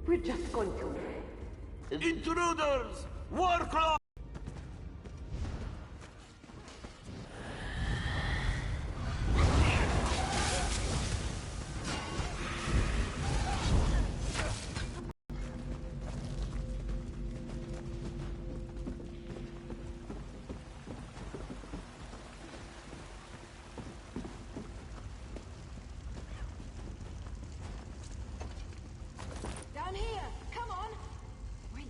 We're just going to... Intruders! Warclaw! Down here! Come on! Wait.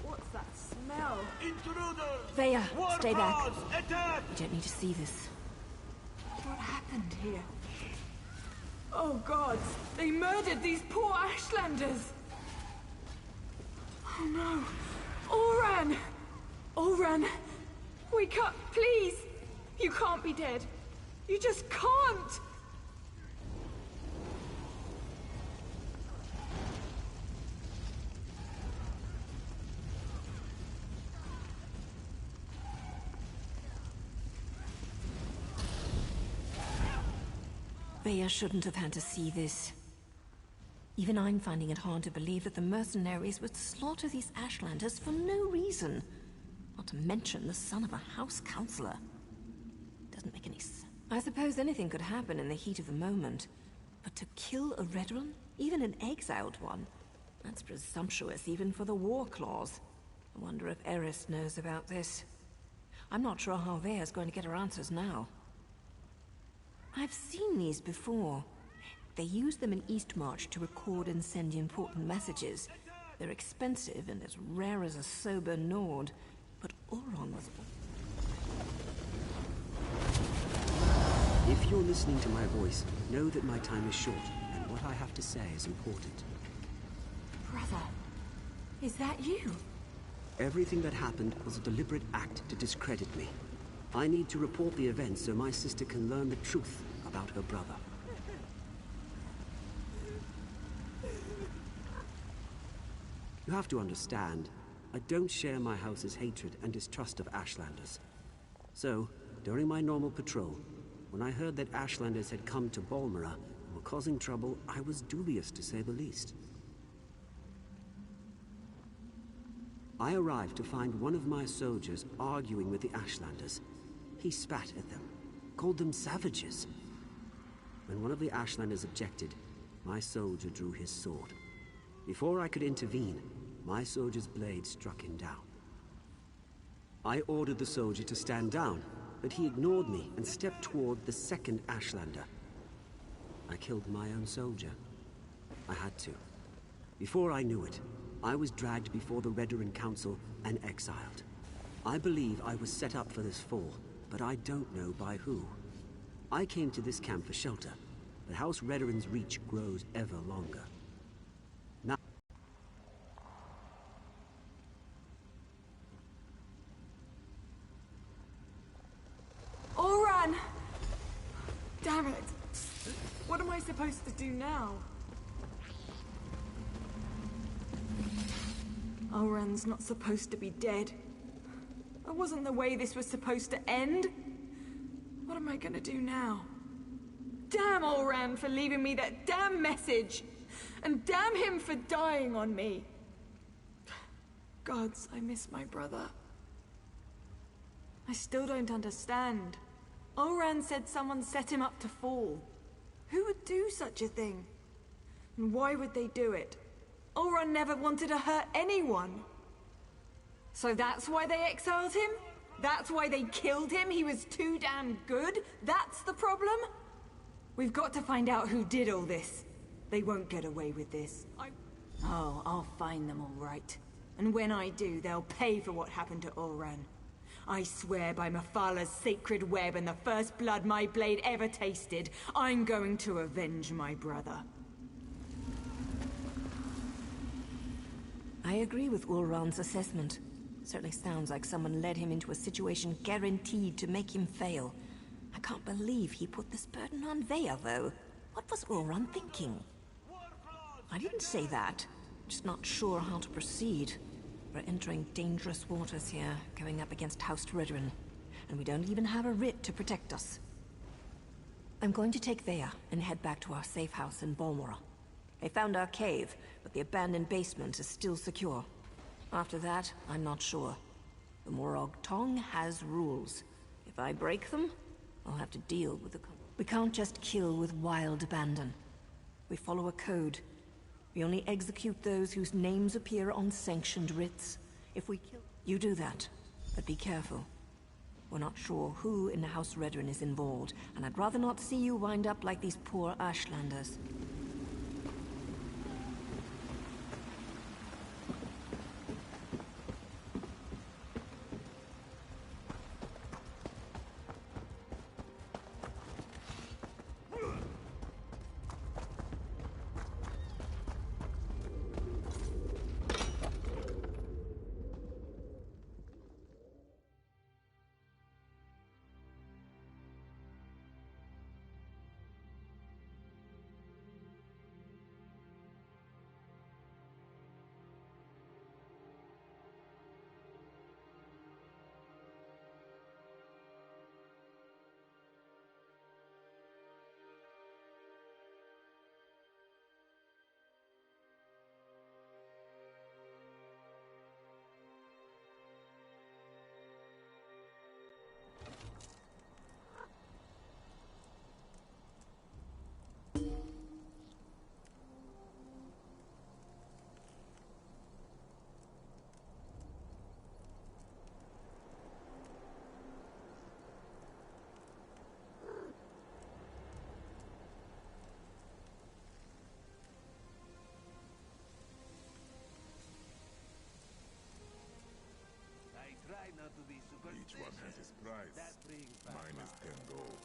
What's that smell? Intruders! Veya, stay back. Warclaws, attack! You don't need to see this. What happened here? Oh gods! They murdered these poor Ashlanders! Oh no! Oran! Oran! Wake up, please! You can't be dead. You just can't! Veya shouldn't have had to see this. Even I'm finding it hard to believe that the mercenaries would slaughter these Ashlanders for no reason. Not to mention the son of a house councillor. Doesn't make any sense. I suppose anything could happen in the heat of the moment. But to kill a Redrun? Even an exiled one? That's presumptuous even for the war clause. I wonder if Eris knows about this. I'm not sure how Veya's going to get her answers now. I've seen these before. They use them in Eastmarch to record and send important messages. They're expensive and as rare as a sober Nord, but Oron was... If you're listening to my voice, know that my time is short, and what I have to say is important. Brother, is that you? Everything that happened was a deliberate act to discredit me. I need to report the events so my sister can learn the truth about her brother. You have to understand, I don't share my house's hatred and distrust of Ashlanders. So, during my normal patrol, when I heard that Ashlanders had come to Balmora and were causing trouble, I was dubious to say the least. I arrived to find one of my soldiers arguing with the Ashlanders. He spat at them, called them savages. When one of the Ashlanders objected, my soldier drew his sword. Before I could intervene, my soldier's blade struck him down. I ordered the soldier to stand down, but he ignored me and stepped toward the second Ashlander. I killed my own soldier. I had to. Before I knew it, I was dragged before the Redrun Council and exiled. I believe I was set up for this fall, but I don't know by who. I came to this camp for shelter, but House Redrun's reach grows ever longer. Now... Oran! Damn it! What am I supposed to do now? Oran's not supposed to be dead. That wasn't the way this was supposed to end. What am I gonna do now? Damn Oran for leaving me that damn message! And damn him for dying on me! Gods, I miss my brother. I still don't understand. Oran said someone set him up to fall. Who would do such a thing? And why would they do it? Oran never wanted to hurt anyone. So that's why they exiled him? That's why they killed him? He was too damn good? That's the problem? We've got to find out who did all this. They won't get away with this. Oh, I'll find them all right. And when I do, they'll pay for what happened to Oran. I swear by Mafala's sacred web and the first blood my blade ever tasted, I'm going to avenge my brother. I agree with Ulron's assessment. Certainly sounds like someone led him into a situation guaranteed to make him fail. I can't believe he put this burden on Veya, though. What was Ulron thinking? I didn't say that. Just not sure how to proceed. We're entering dangerous waters here, going up against House Redrun. And we don't even have a writ to protect us. I'm going to take Veya and head back to our safe house in Balmora. They found our cave, but the abandoned basement is still secure. After that, I'm not sure. The Morag Tong has rules. If I break them, I'll have to deal with the... We can't just kill with wild abandon. We follow a code. We only execute those whose names appear on sanctioned writs. If we kill... You do that, but be careful. We're not sure who in House Redrin is involved, and I'd rather not see you wind up like these poor Ashlanders. Try not to be superstitious. Each one has his price. That brings back Mine is 10 gold.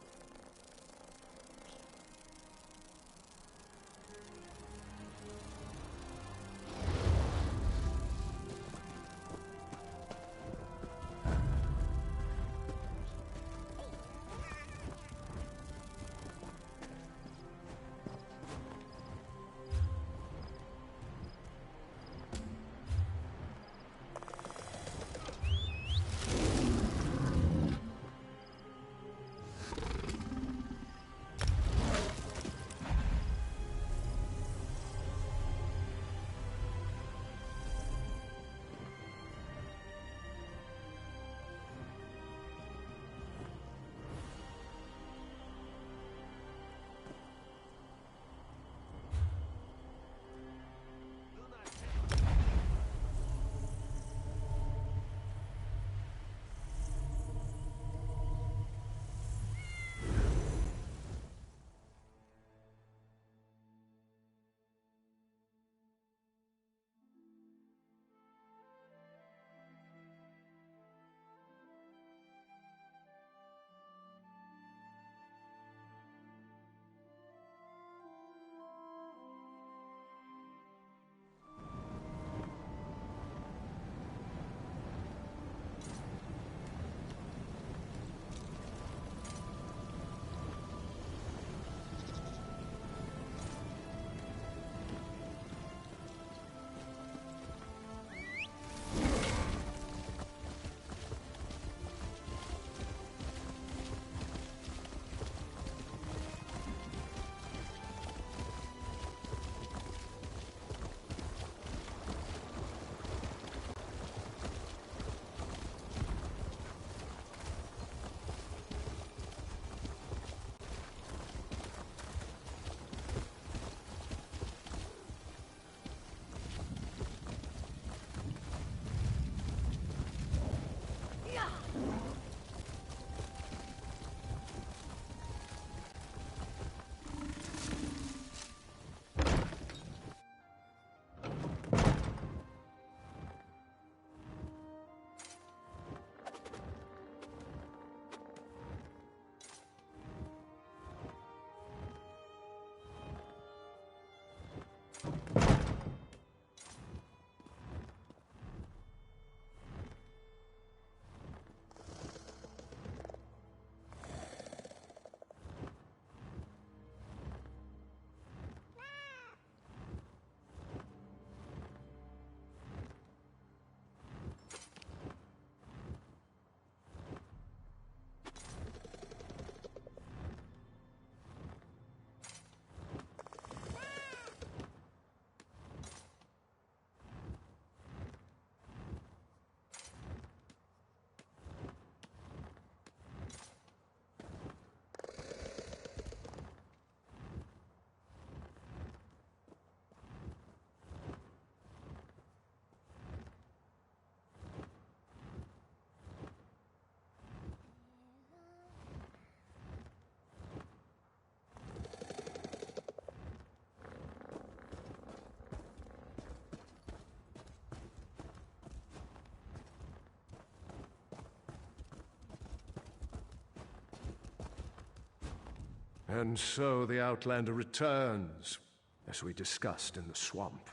And so the Outlander returns, as we discussed in the swamp.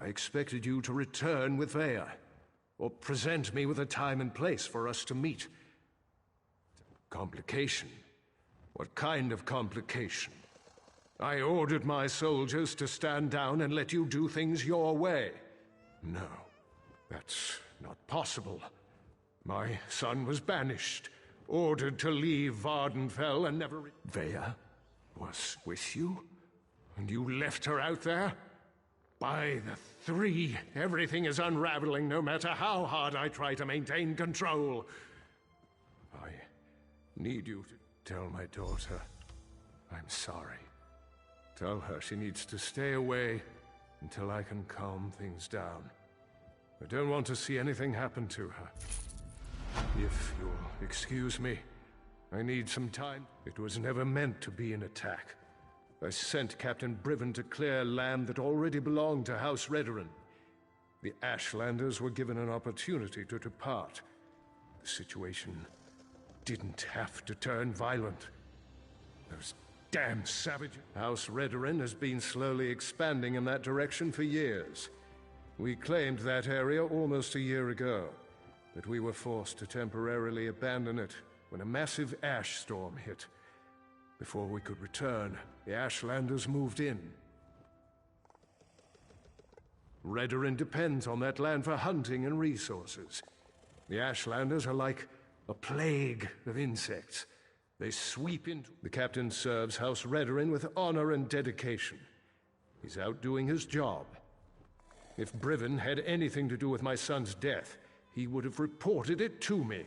I expected you to return with Vea, or present me with a time and place for us to meet. Complication? What kind of complication? I ordered my soldiers to stand down and let you do things your way. No, that's not possible. My son was banished, ordered to leave Vardenfell and never... Vea was with you? And you left her out there? By the three, everything is unraveling no matter how hard I try to maintain control. I need you to tell my daughter I'm sorry. Tell her she needs to stay away until I can calm things down. I don't want to see anything happen to her. If you'll excuse me, I need some time. It was never meant to be an attack. I sent Captain Briven to clear land that already belonged to House Redoran. The Ashlanders were given an opportunity to depart. The situation didn't have to turn violent. Those damn savages. House Redoran has been slowly expanding in that direction for years. We claimed that area almost a year ago, but we were forced to temporarily abandon it when a massive ash storm hit. Before we could return, the Ashlanders moved in. Redoran depends on that land for hunting and resources. The Ashlanders are like a plague of insects. They sweep into... The captain serves House Redoran with honor and dedication. He's out doing his job. If Briven had anything to do with my son's death, he would have reported it to me.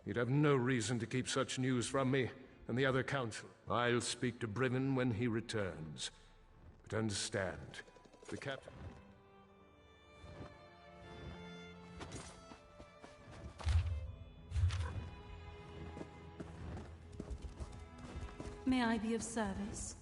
He'd have no reason to keep such news from me and the other council. I'll speak to Briven when he returns. But understand, the captain... May I be of service?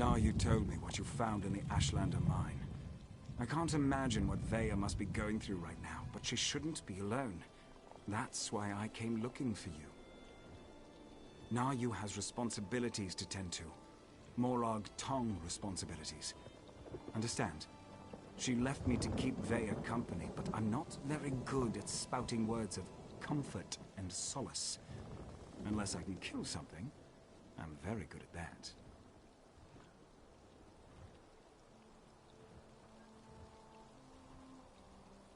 Now you told me what you found in the Ashlander mine. I can't imagine what Veya must be going through right now, but she shouldn't be alone. That's why I came looking for you. Nayu has responsibilities to tend to. Morag Tong responsibilities. Understand? She left me to keep Veya company, but I'm not very good at spouting words of comfort and solace. Unless I can kill something, I'm very good at that.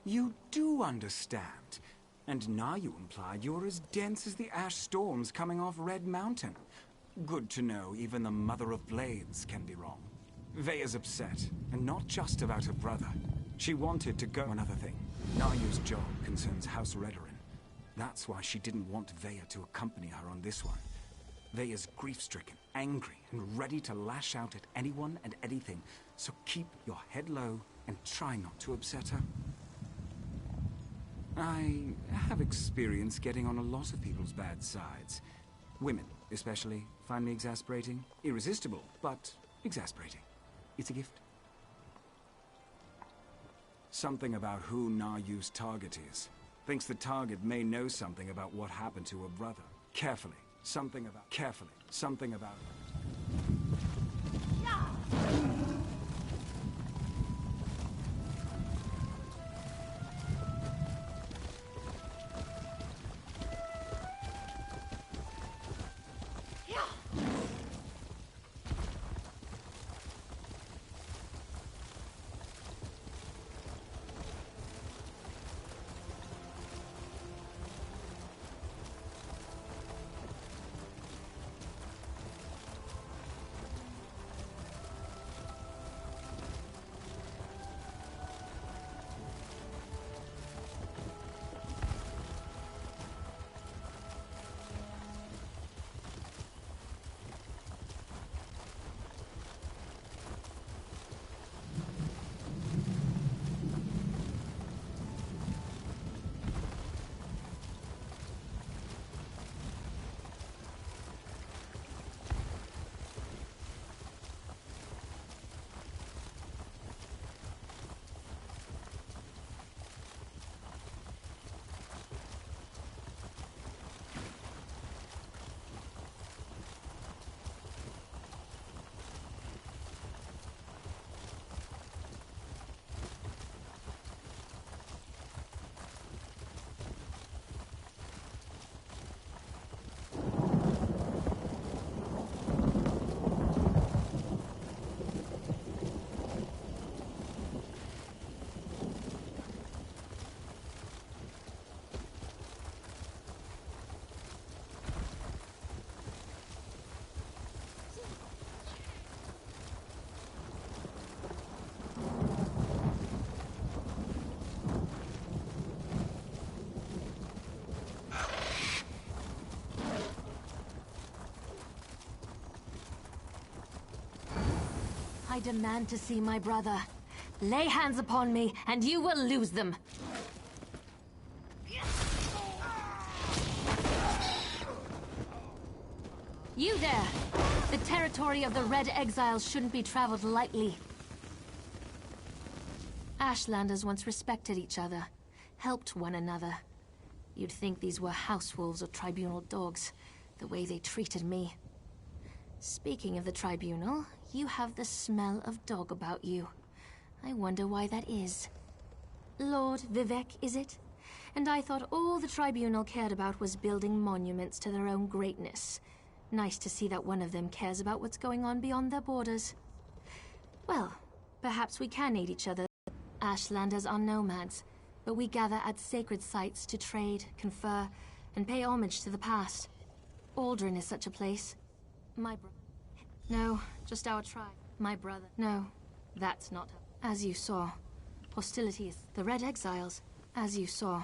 You do understand. And now you implied you're as dense as the ash storms coming off Red Mountain. Good to know even the Mother of Blades can be wrong. Veya's upset, and not just about her brother. She wanted to go another thing. Nayu's job concerns House Redoran. That's why she didn't want Veya to accompany her on this one. Veya's grief-stricken, angry, and ready to lash out at anyone and anything, so keep your head low and try not to upset her. I have experience getting on a lot of people's bad sides. Women, especially, find me exasperating. Irresistible, but exasperating. It's a gift. Something about who Nayu's target is. Thinks the target may know something about what happened to her brother. Carefully. Something about... I demand to see my brother. Lay hands upon me, and you will lose them. You there! The territory of the Red Exiles shouldn't be traveled lightly. Ashlanders once respected each other, helped one another. You'd think these were house wolves or tribunal dogs, the way they treated me. Speaking of the tribunal, you have the smell of dog about you. I wonder why that is. Lord Vivek, is it? And I thought all the tribunal cared about was building monuments to their own greatness. Nice to see that one of them cares about what's going on beyond their borders. Well, perhaps we can aid each other. Ashlanders are nomads, but we gather at sacred sites to trade, confer, and pay homage to the past. Aldrin is such a place. My brother. No, just our tribe. My brother. No, that's not her. As you saw. Hostilities. The Red Exiles. As you saw.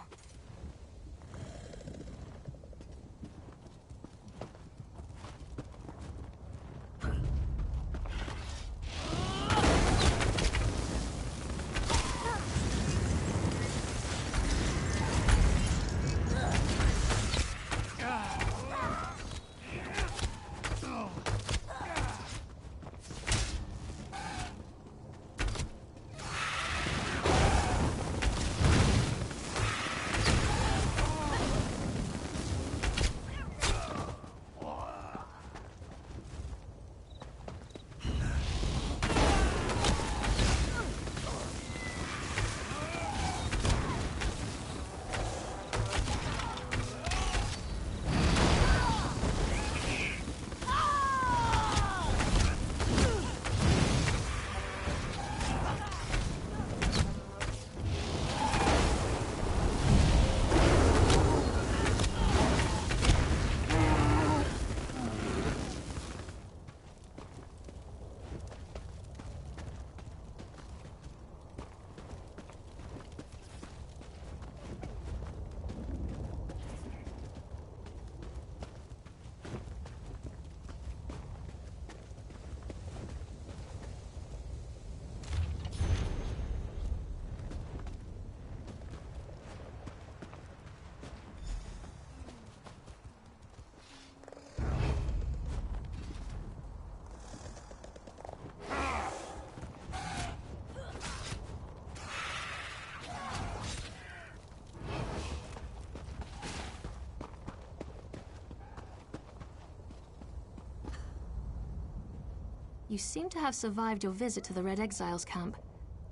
You seem to have survived your visit to the Red Exiles camp.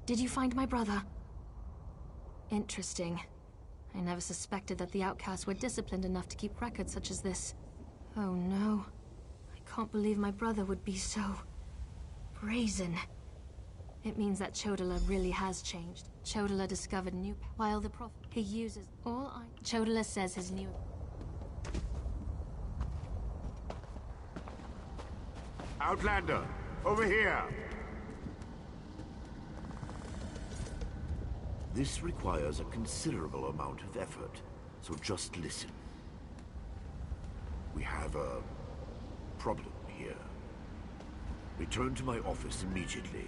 Did you find my brother? Interesting. I never suspected that the outcasts were disciplined enough to keep records such as this. Oh no. I can't believe my brother would be so... brazen. It means that Chodala really has changed. Chodala discovered new... while the prophet... he uses all I... Chodala says his new... Outlander, over here! This requires a considerable amount of effort, so just listen. We have a problem here. Return to my office immediately.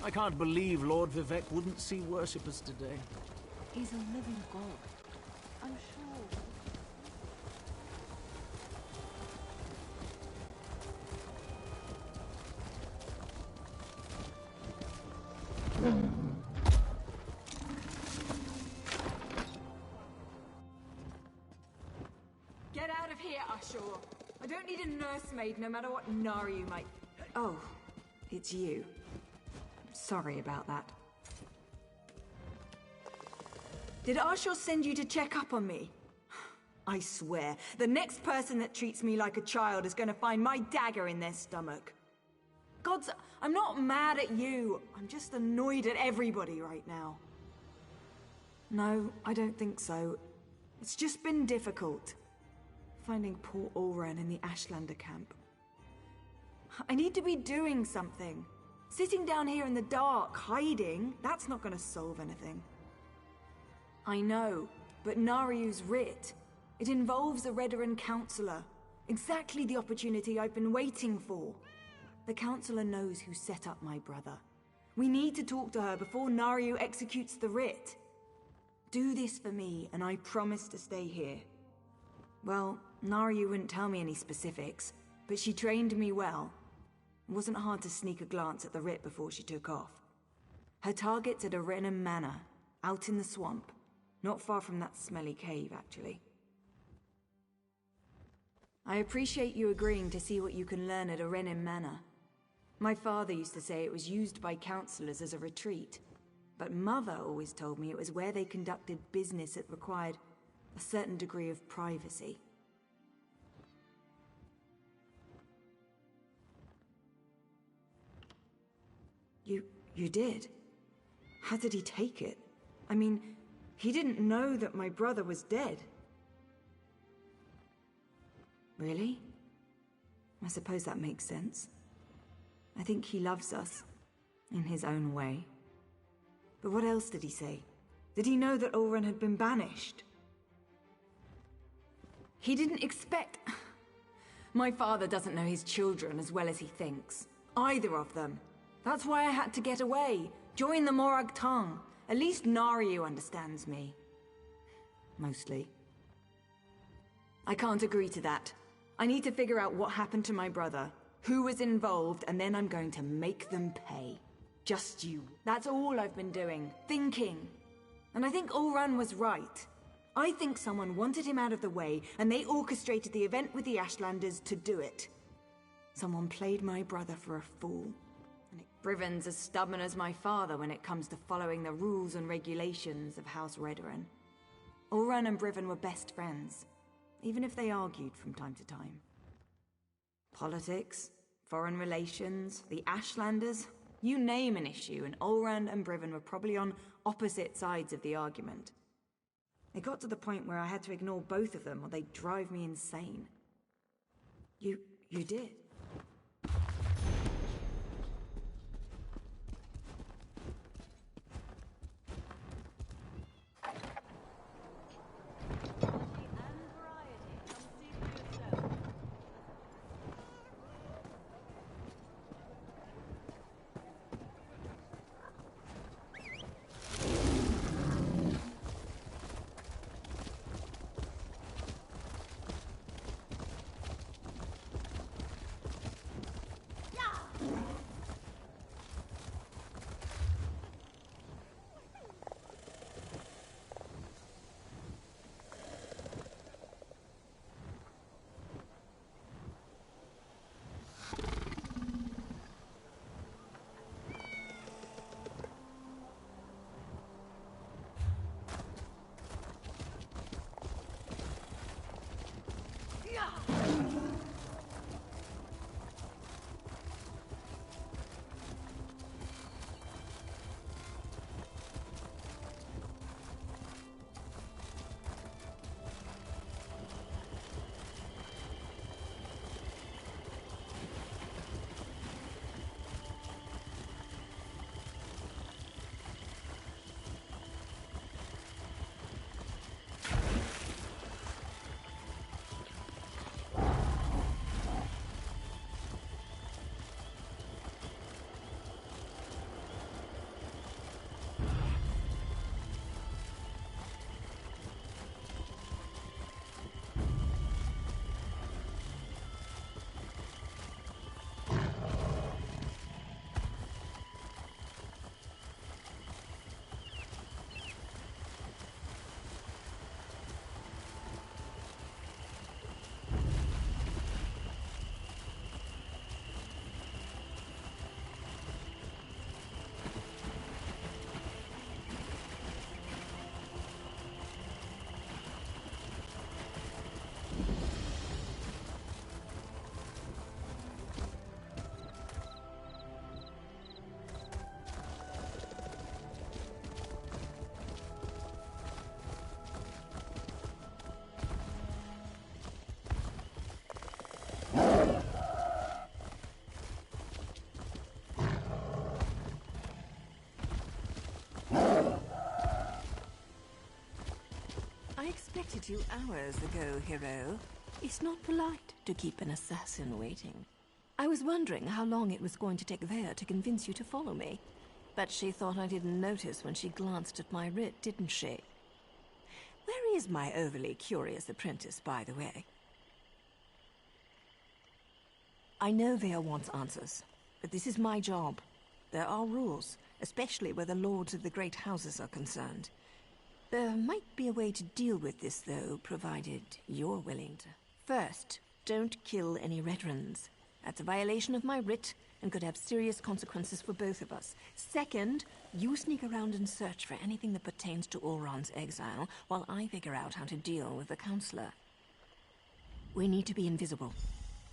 I can't believe Lord Vivek wouldn't see worshippers today. He's a living god. I'm sure. Get out of here, Ashur. I don't need a nursemaid no matter what Nari you might... Oh, it's you. Sorry about that. Did Ashur send you to check up on me? I swear, the next person that treats me like a child is going to find my dagger in their stomach. Gods, I'm not mad at you. I'm just annoyed at everybody right now. No, I don't think so. It's just been difficult. Finding poor Ulran in the Ashlander camp. I need to be doing something. Sitting down here in the dark, hiding, that's not going to solve anything. I know, but Nariu's writ. It involves a Redoran counselor. Exactly the opportunity I've been waiting for. The counselor knows who set up my brother. We need to talk to her before Nariu executes the writ. Do this for me, and I promise to stay here. Well, Nariu wouldn't tell me any specifics, but she trained me well. It wasn't hard to sneak a glance at the writ before she took off. Her target's at Arenum Manor, out in the swamp. Not far from that smelly cave, actually. I appreciate you agreeing to see what you can learn at Arenum Manor. My father used to say it was used by counselors as a retreat, but Mother always told me it was where they conducted business that required a certain degree of privacy. You did? How did he take it? I mean, he didn't know that my brother was dead. Really? I suppose that makes sense. I think he loves us, in his own way. But what else did he say? Did he know that Ulran had been banished? He didn't expect... My father doesn't know his children as well as he thinks. Either of them. That's why I had to get away. Join the Morag Tongue. At least Nariu understands me. Mostly. I can't agree to that. I need to figure out what happened to my brother, who was involved, and then I'm going to make them pay. Just you. That's all I've been doing. Thinking. And I think Ulran was right. I think someone wanted him out of the way, and they orchestrated the event with the Ashlanders to do it. Someone played my brother for a fool, and it Brivon's as stubborn as my father when it comes to following the rules and regulations of House Redoran. Ulran and Brivon were best friends, even if they argued from time to time. Politics, foreign relations, the Ashlanders, you name an issue, and Ulran and Brivon were probably on opposite sides of the argument. It got to the point where I had to ignore both of them or they'd drive me insane. You did. I expected you hours ago, hero. It's not polite to keep an assassin waiting. I was wondering how long it was going to take Vea to convince you to follow me. But she thought I didn't notice when she glanced at my writ, didn't she? Where is my overly curious apprentice, by the way? I know Vea wants answers, but this is my job. There are rules, especially where the lords of the great houses are concerned. There might be a way to deal with this, though, provided you're willing to. First, don't kill any Redrons. That's a violation of my writ and could have serious consequences for both of us. Second, you sneak around and search for anything that pertains to Ulran's exile while I figure out how to deal with the Counselor. We need to be invisible.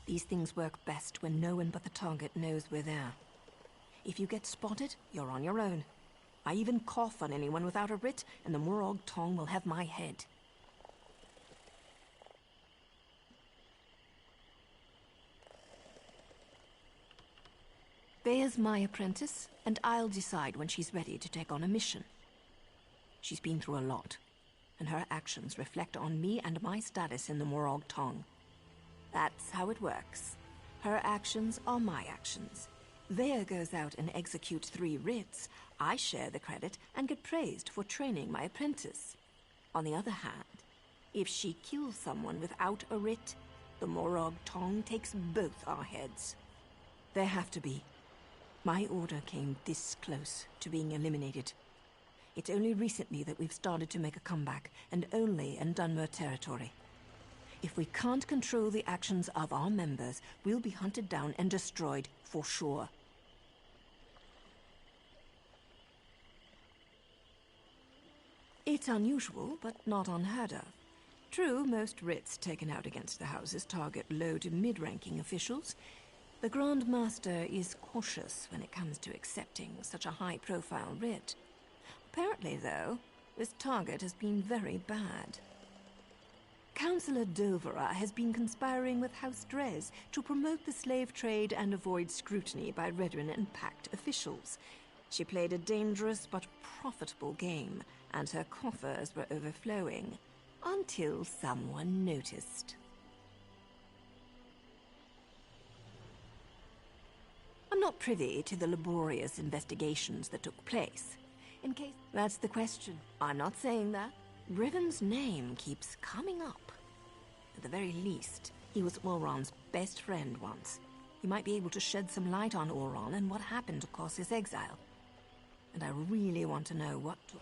These things work best when no one but the target knows we're there. If you get spotted, you're on your own. I even cough on anyone without a writ, and the Morrowind tongue will have my head. Vea's my apprentice, and I'll decide when she's ready to take on a mission. She's been through a lot, and her actions reflect on me and my status in the Morrowind tongue. That's how it works. Her actions are my actions. Vea goes out and executes 3 writs. I share the credit and get praised for training my apprentice. On the other hand, if she kills someone without a writ, the Morrowind tongue takes both our heads. There have to be. My order came this close to being eliminated. It's only recently that we've started to make a comeback, and only in Dunmer territory. If we can't control the actions of our members, we'll be hunted down and destroyed for sure. It's unusual, but not unheard of. True, most writs taken out against the houses target low to mid-ranking officials. The Grand Master is cautious when it comes to accepting such a high-profile writ. Apparently, though, this target has been very bad. Councillor Dovera has been conspiring with House Drez to promote the slave trade and avoid scrutiny by Redrin and Pact officials. She played a dangerous but profitable game, and her coffers were overflowing, until someone noticed. I'm not privy to the laborious investigations that took place. In case that's the question, I'm not saying that. Riven's name keeps coming up. At the very least, he was Oron's best friend once. He might be able to shed some light on Oron and what happened to cause his exile. And I really want to know what to...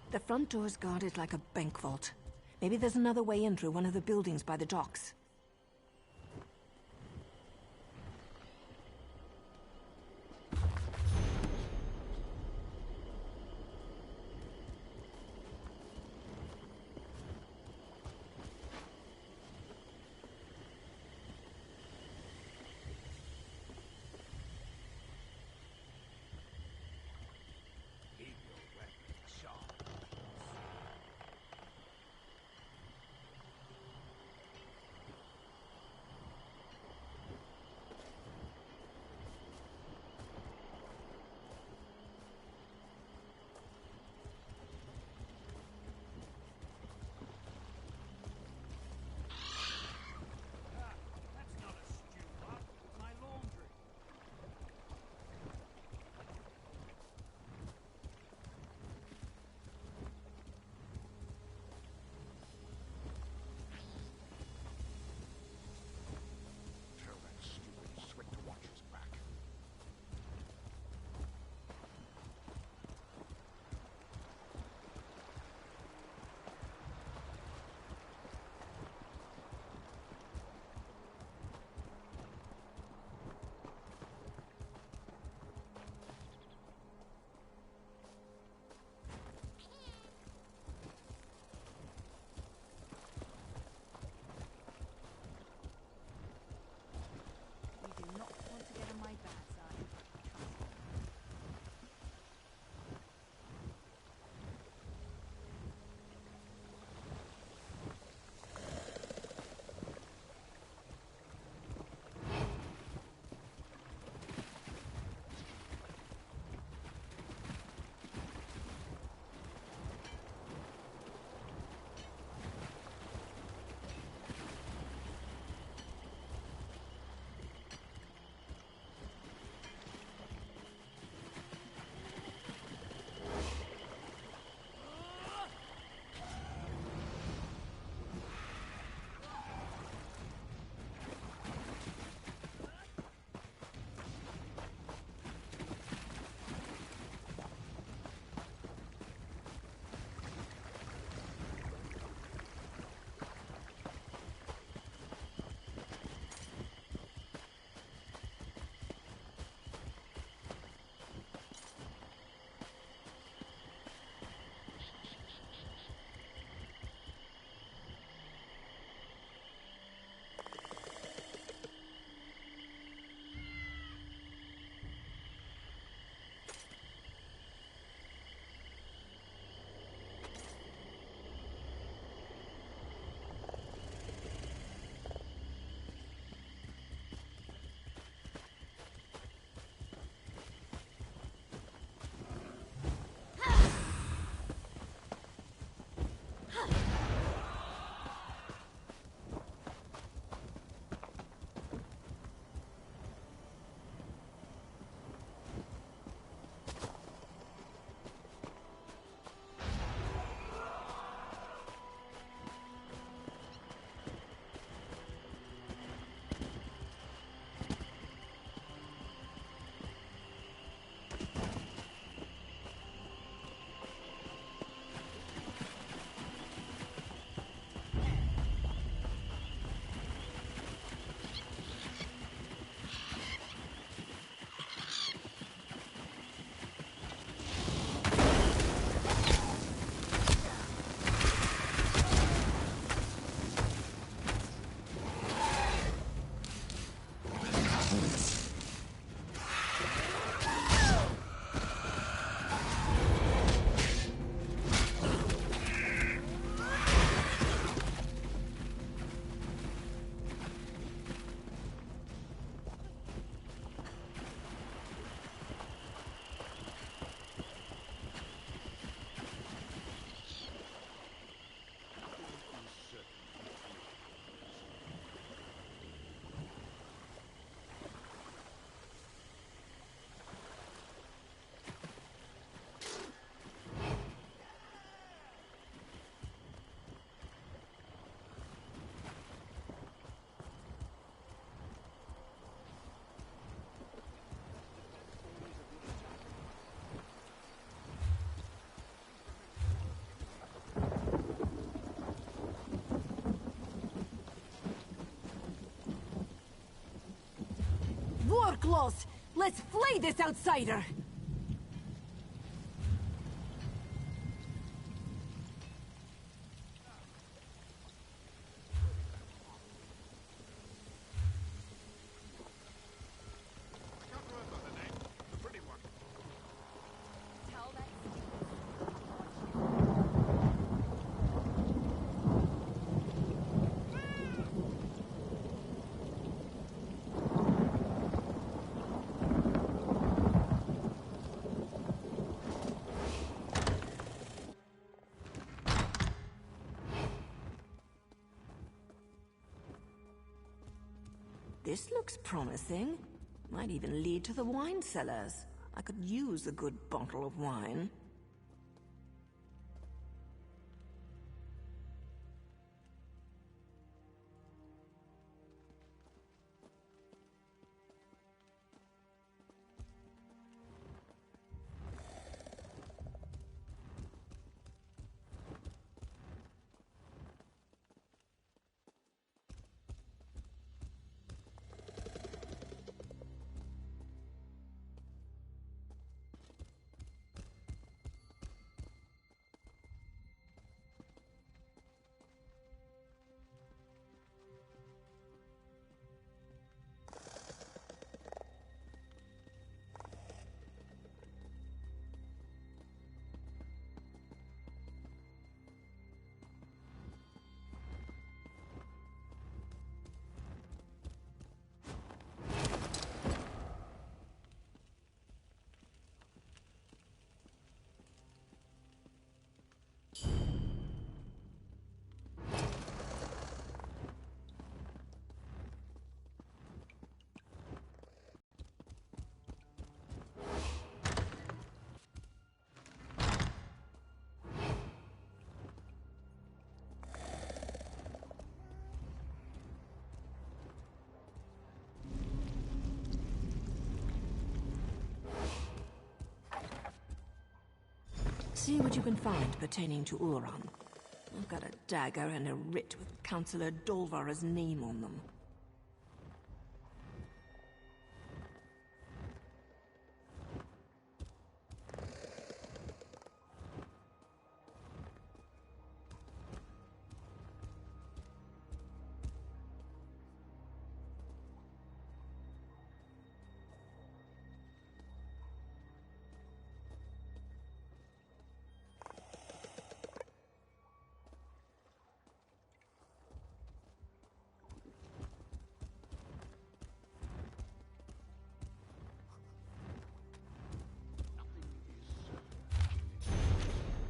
The front door's guarded like a bank vault. Maybe there's another way in through one of the buildings by the docks. close! Let's flay this outsider! This looks promising. Might even lead to the wine cellars. I could use a good bottle of wine. See what you can find pertaining to Uran. I've got a dagger and a writ with Councillor Dolvara's name on them.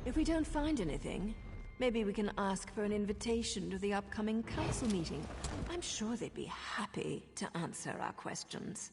If we don't find anything, maybe we can ask for an invitation to the upcoming council meeting. I'm sure they'd be happy to answer our questions.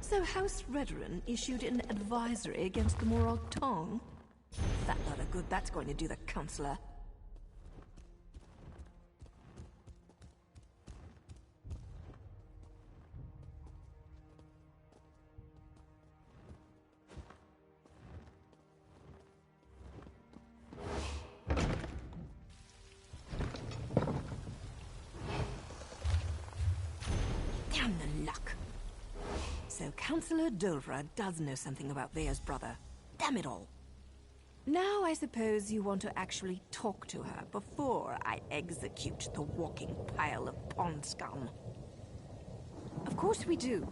So House Redoran issued an advisory against the Morag Tong? That lot of good that's going to do the Councillor. Damn the luck. So Councillor Dolvara does know something about Vea's brother. Damn it all. Now I suppose you want to actually talk to her before I execute the walking pile of pond scum. Of course we do.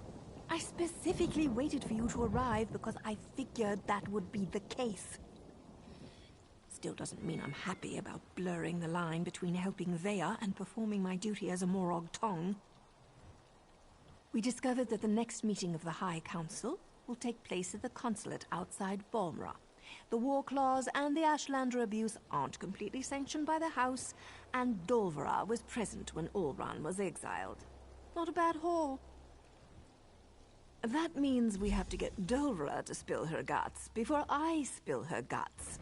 I specifically waited for you to arrive because I figured that would be the case. Still doesn't mean I'm happy about blurring the line between helping Vea and performing my duty as a Morag Tong. We discovered that the next meeting of the High Council will take place at the consulate outside Balmora. The war clause and the Ashlander abuse aren't completely sanctioned by the House, and Dolvera was present when Ulran was exiled. Not a bad haul. That means we have to get Dolvera to spill her guts before I spill her guts.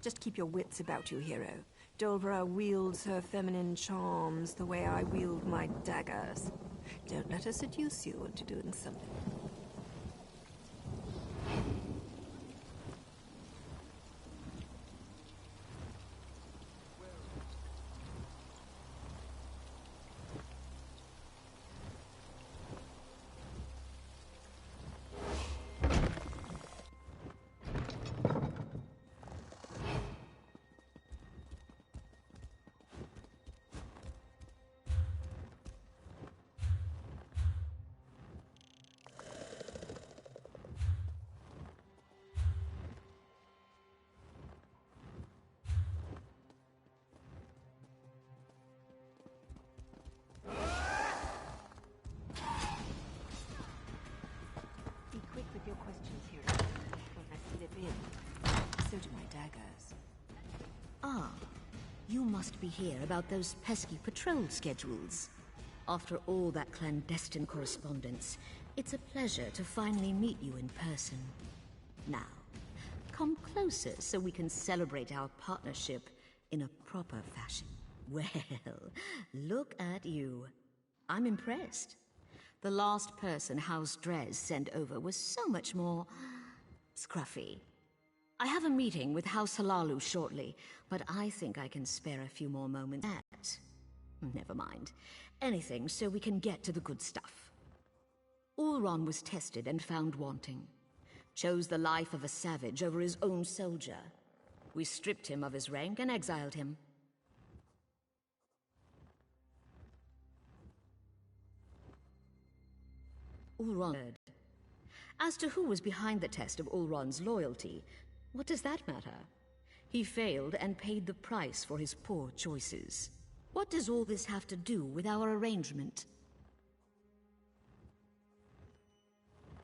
Just keep your wits about you, hero. Dolvera wields her feminine charms the way I wield my daggers. Don't let her seduce you into doing something. Your questions here. When I slip in, so do my daggers. Ah, you must be here about those pesky patrol schedules. After all that clandestine correspondence, it's a pleasure to finally meet you in person. Now, come closer so we can celebrate our partnership in a proper fashion. Well, look at you. I'm impressed. The last person House Dres sent over was so much more scruffy. I have a meeting with House Halalu shortly, but I think I can spare a few more moments. Never mind. Anything so we can get to the good stuff. Ulran was tested and found wanting. Chose the life of a savage over his own soldier. We stripped him of his rank and exiled him. Ulran. As to who was behind the test of Ulran's loyalty, what does that matter? He failed and paid the price for his poor choices. What does all this have to do with our arrangement?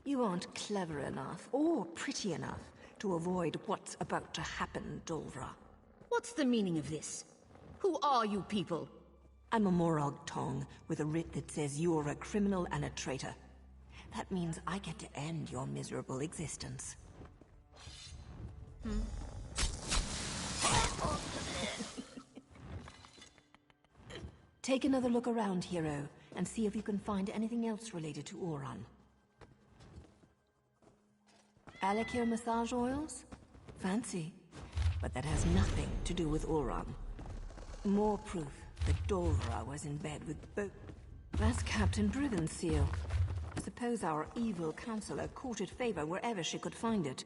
You aren't clever enough, or pretty enough, to avoid what's about to happen, Dolvera. What's the meaning of this? Who are you people? I'm a Morag Tong with a writ that says you're a criminal and a traitor. That means I get to end your miserable existence. Take another look around, hero, and see if you can find anything else related to Ulran. Alakir massage oils? Fancy. But that has nothing to do with Ulran. More proof that Dolvera was in bed with both. That's Captain Briven's seal. I suppose our evil counselor courted favor wherever she could find it.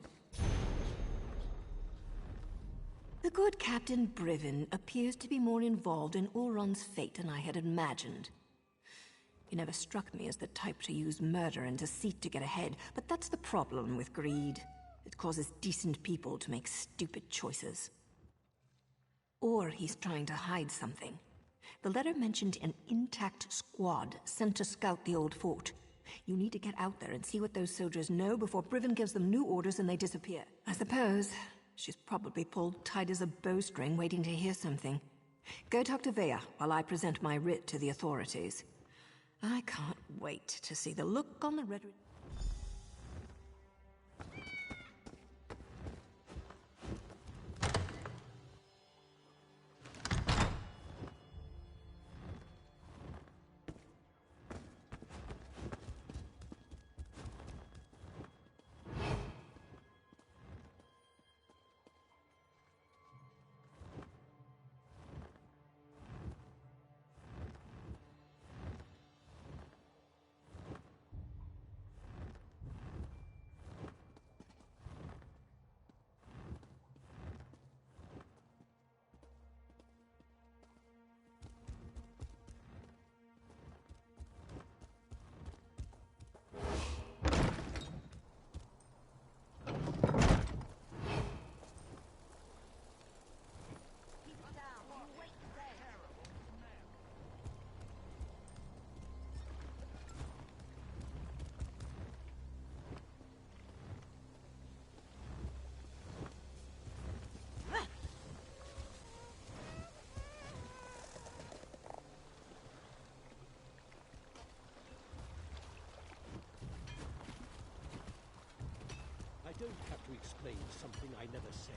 The good Captain Briven appears to be more involved in Ulran's fate than I had imagined. He never struck me as the type to use murder and deceit to get ahead, but that's the problem with greed. It causes decent people to make stupid choices. Or he's trying to hide something. The letter mentioned an intact squad sent to scout the old fort. You need to get out there and see what those soldiers know before Briven gives them new orders and they disappear. I suppose she's probably pulled tight as a bowstring waiting to hear something. Go talk to Vea while I present my writ to the authorities. I can't wait to see the look on the red... don't have to explain something I never said.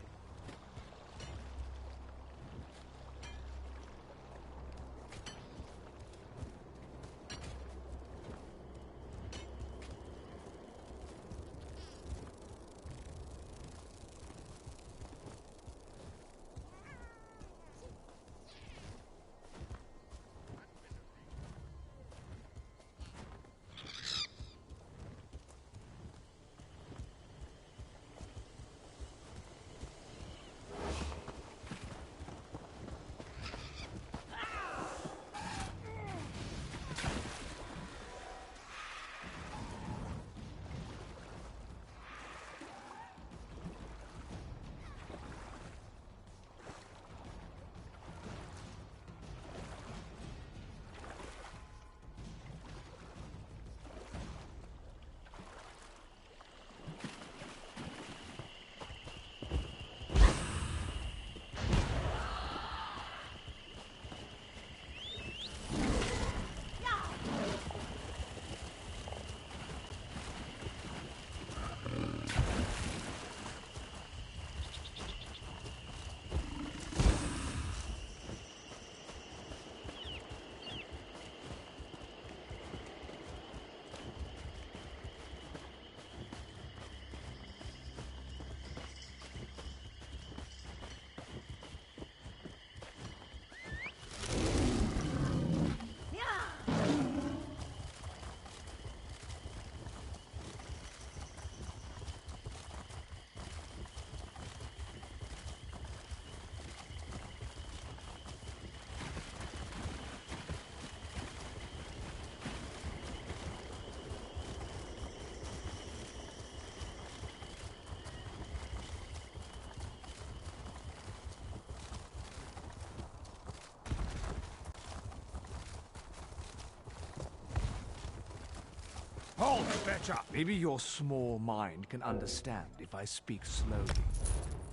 Halt, Fetcher! Maybe your small mind can understand if I speak slowly.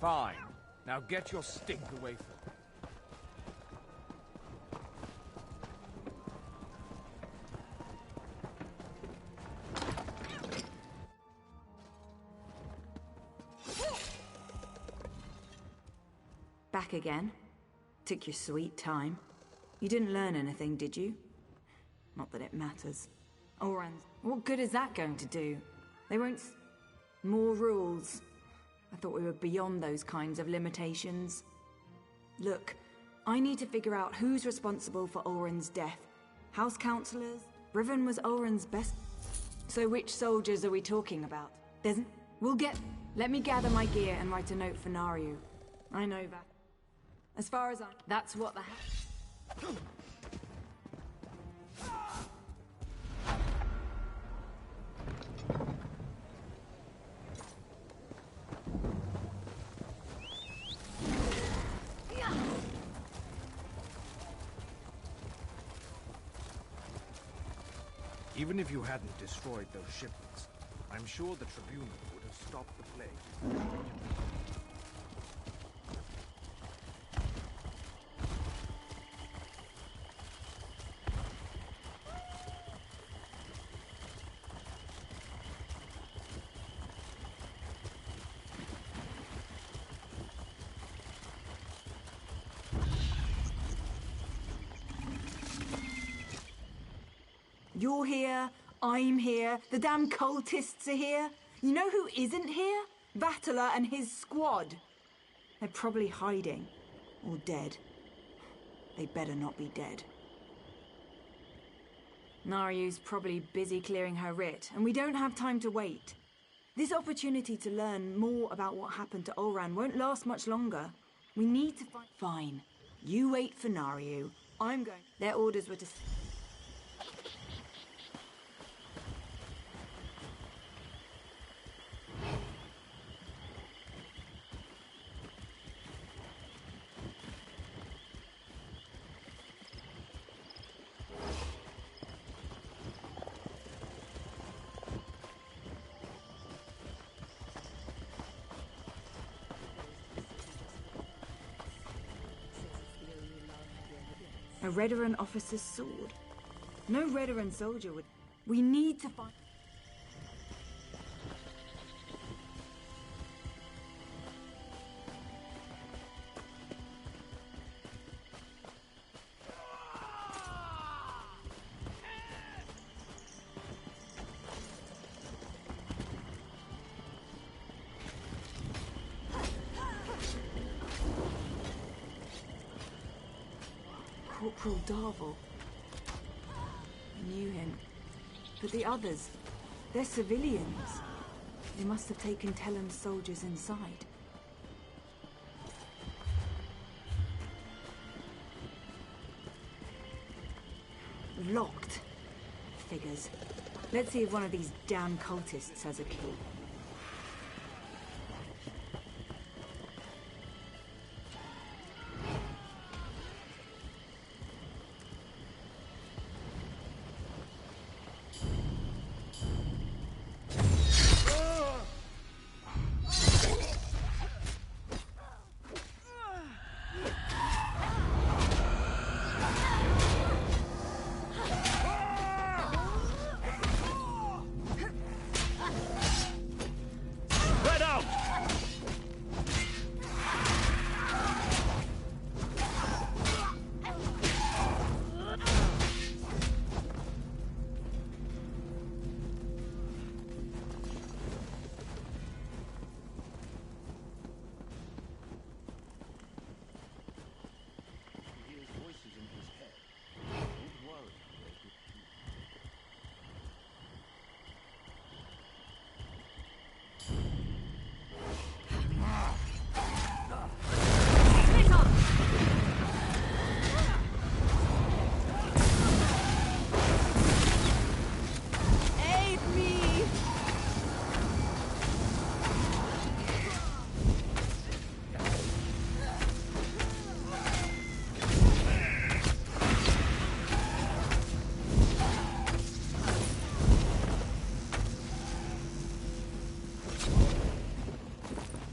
Fine. Now get your stink away from me. Back again? Took your sweet time. You didn't learn anything, did you? Not that it matters. Oran's. What good is that going to do? They won't. More rules. I thought we were beyond those kinds of limitations. Look, I need to figure out who's responsible for Oren's death. House councillors? Riven was Oren's best. So which soldiers are we talking about? Let me gather my gear and write a note for Naryu. I know that. As far as that's what the Even if you hadn't destroyed those shipments, I'm sure the Tribunal would have stopped the plague. You're here, I'm here, the damn cultists are here. You know who isn't here? Vatala and his squad. They're probably hiding. Or dead. They better not be dead. Naryu's probably busy clearing her writ, and we don't have time to wait. This opportunity to learn more about what happened to Olran won't last much longer. We need to find... Fine. You wait for Naryu. I'm going... Their orders were to... A Redoran officer's sword. No Redoran soldier would... We need to find... Corporal Darvel. I knew him. But the others, they're civilians. They must have taken Tellen's soldiers inside. Locked. Figures. Let's see if one of these damn cultists has a key.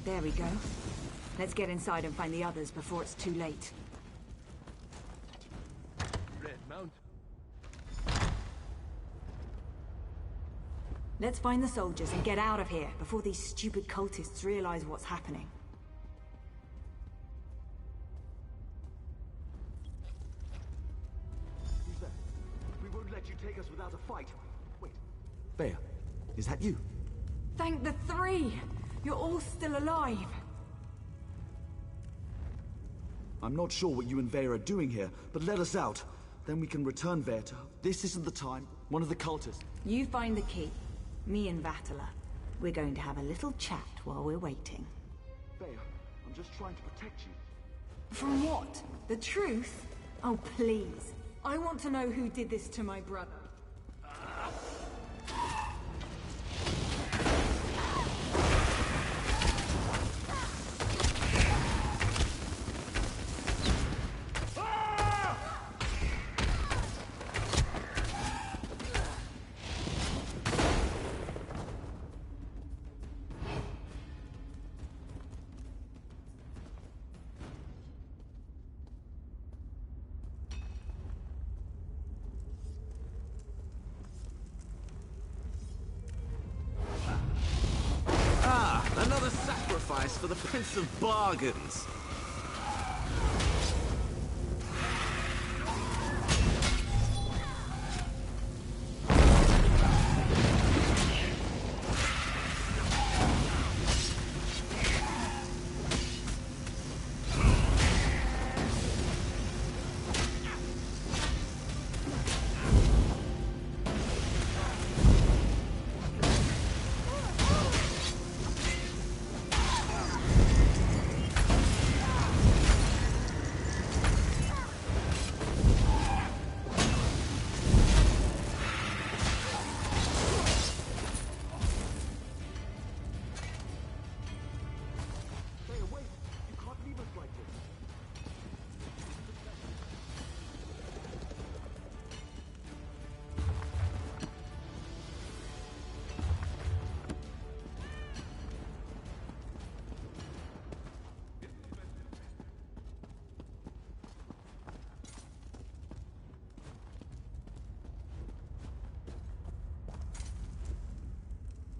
There we go. Let's get inside and find the others before it's too late. Red Mount. Let's find the soldiers and get out of here before these stupid cultists realize what's happening. Who's there? We won't let you take us without a fight. Wait. Bea, is that you? Thank the three! You're all still alive. I'm not sure what you and Vea are doing here, but let us out. Then we can return Vea to her. This isn't the time. One of the cultists. You find the key. Me and Vatala. We're going to have a little chat while we're waiting. Vea, I'm just trying to protect you. From what? The truth? Oh, please. I want to know who did this to my brother. Another sacrifice for the Prince of Bargains.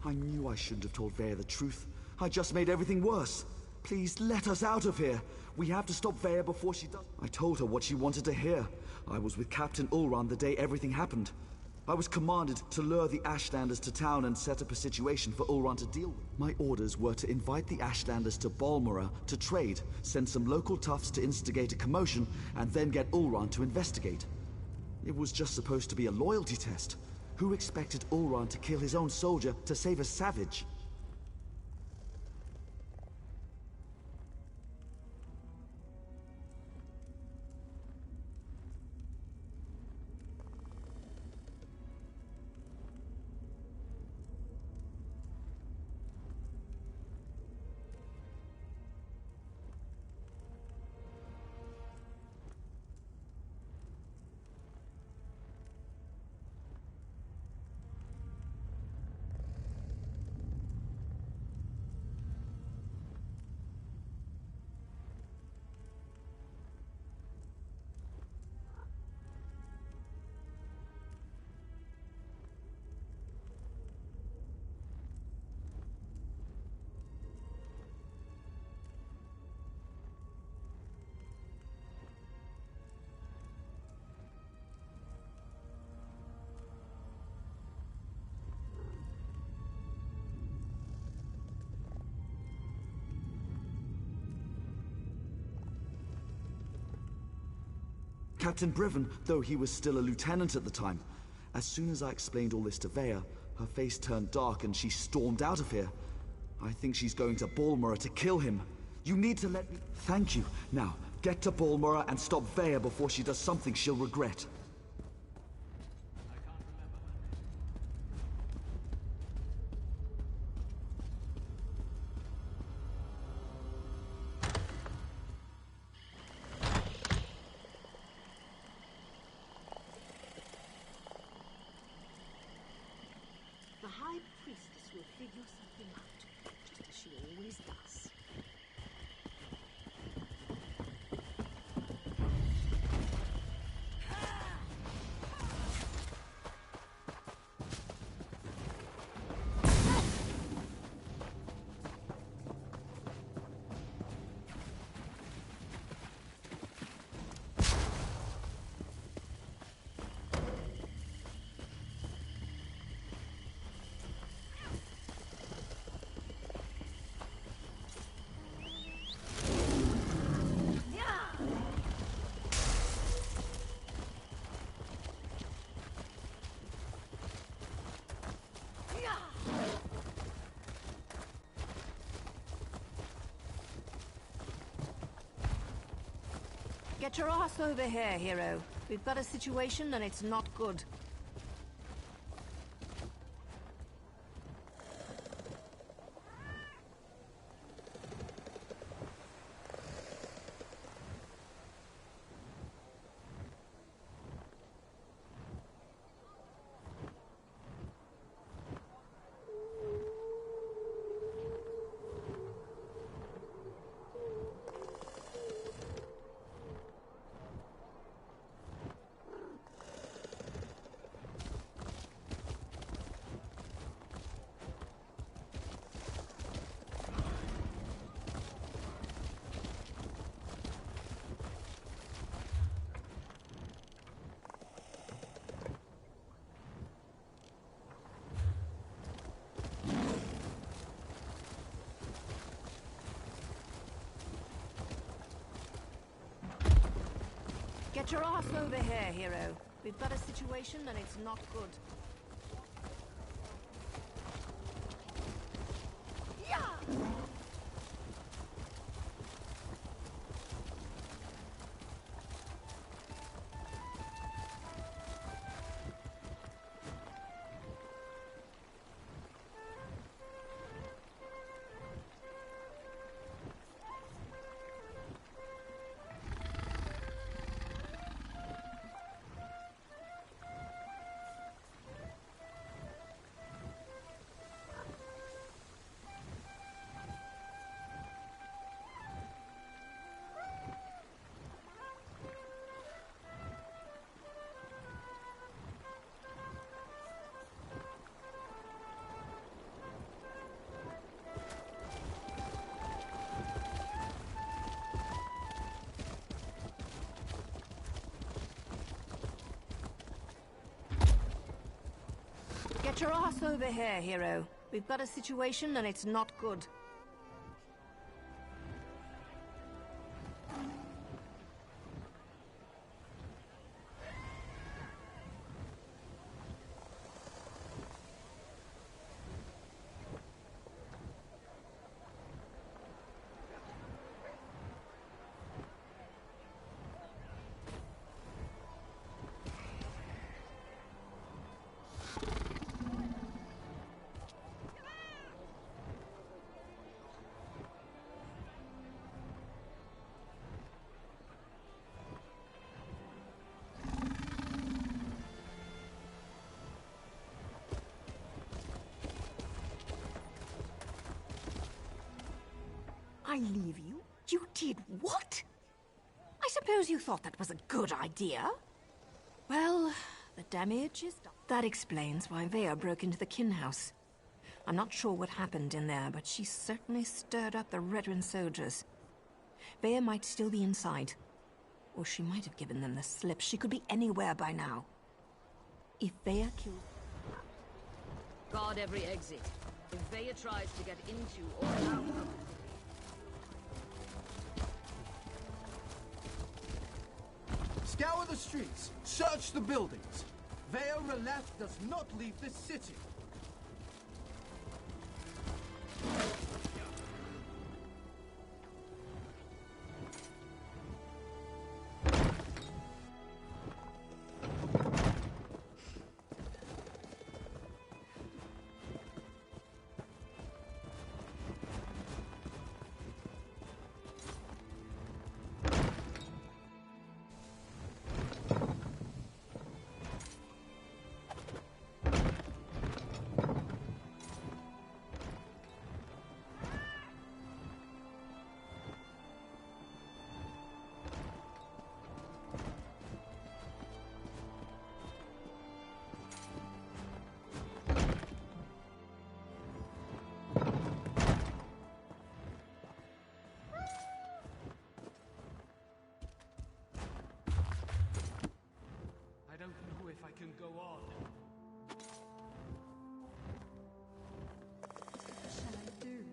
I knew I shouldn't have told Vea the truth. I just made everything worse. Please, let us out of here. We have to stop Vea before she does. I told her what she wanted to hear. I was with Captain Ulran the day everything happened. I was commanded to lure the Ashlanders to town and set up a situation for Ulran to deal with. My orders were to invite the Ashlanders to Balmora to trade, send some local toughs to instigate a commotion, and then get Ulran to investigate. It was just supposed to be a loyalty test. Who expected Ulran to kill his own soldier to save a savage? Captain Briven, though he was still a lieutenant at the time. As soon as I explained all this to Vea, her face turned dark and she stormed out of here. I think she's going to Balmora to kill him. You need to let me... Thank you. Now, get to Balmora and stop Vea before she does something she'll regret. The High Priestess will figure something out, just as she always does. Get your ass over here, hero. We've got a situation and it's not good. Get your ass over here, hero. We've got a situation and it's not good. Get your ass over here, hero. We've got a situation and it's not good. I leave you? You did what? I suppose you thought that was a good idea? Well, the damage is done. That explains why Vea broke into the kin house. I'm not sure what happened in there, but she certainly stirred up the Redren soldiers. Vea might still be inside. Or she might have given them the slip. She could be anywhere by now. If Vea killed... Guard every exit. If Vea tries to get into or out of... Scour the streets. Search the buildings. Vea Releth does not leave this city. I don't know if I can go on. What shall I do?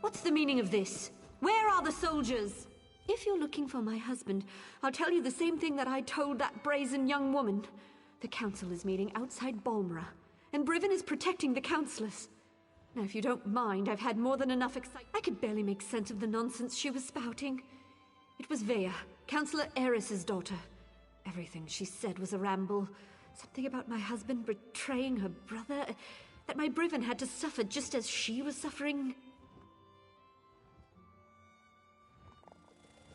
What's the meaning of this? Where are the soldiers? If you're looking for my husband, I'll tell you the same thing that I told that brazen young woman. The council is meeting outside Balmora, and Briven is protecting the councillors. Now, if you don't mind, I've had more than enough excitement. I could barely make sense of the nonsense she was spouting. It was Vea, Councillor Eris's daughter. Everything she said was a ramble. Something about my husband betraying her brother, that my Briven had to suffer just as she was suffering.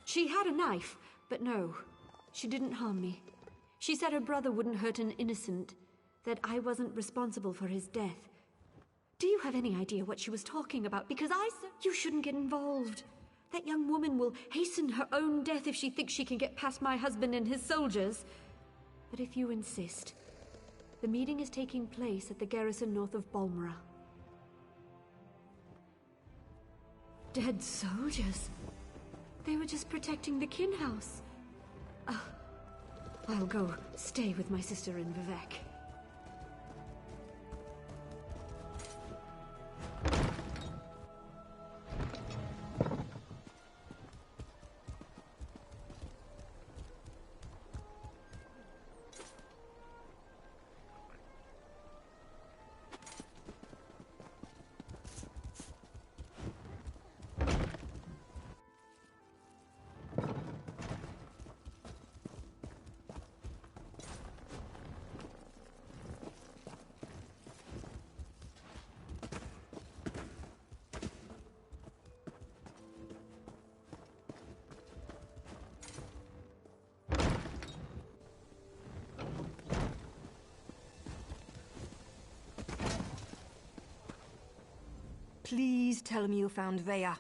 She had a knife, but no, she didn't harm me. She said her brother wouldn't hurt an innocent, that I wasn't responsible for his death. Do you have any idea what she was talking about? Because you shouldn't get involved. That young woman will hasten her own death if she thinks she can get past my husband and his soldiers. But if you insist, the meeting is taking place at the garrison north of Balmora. Dead soldiers? They were just protecting the kin house. I'll go stay with my sister in Vivek. Please tell me you found Vea. I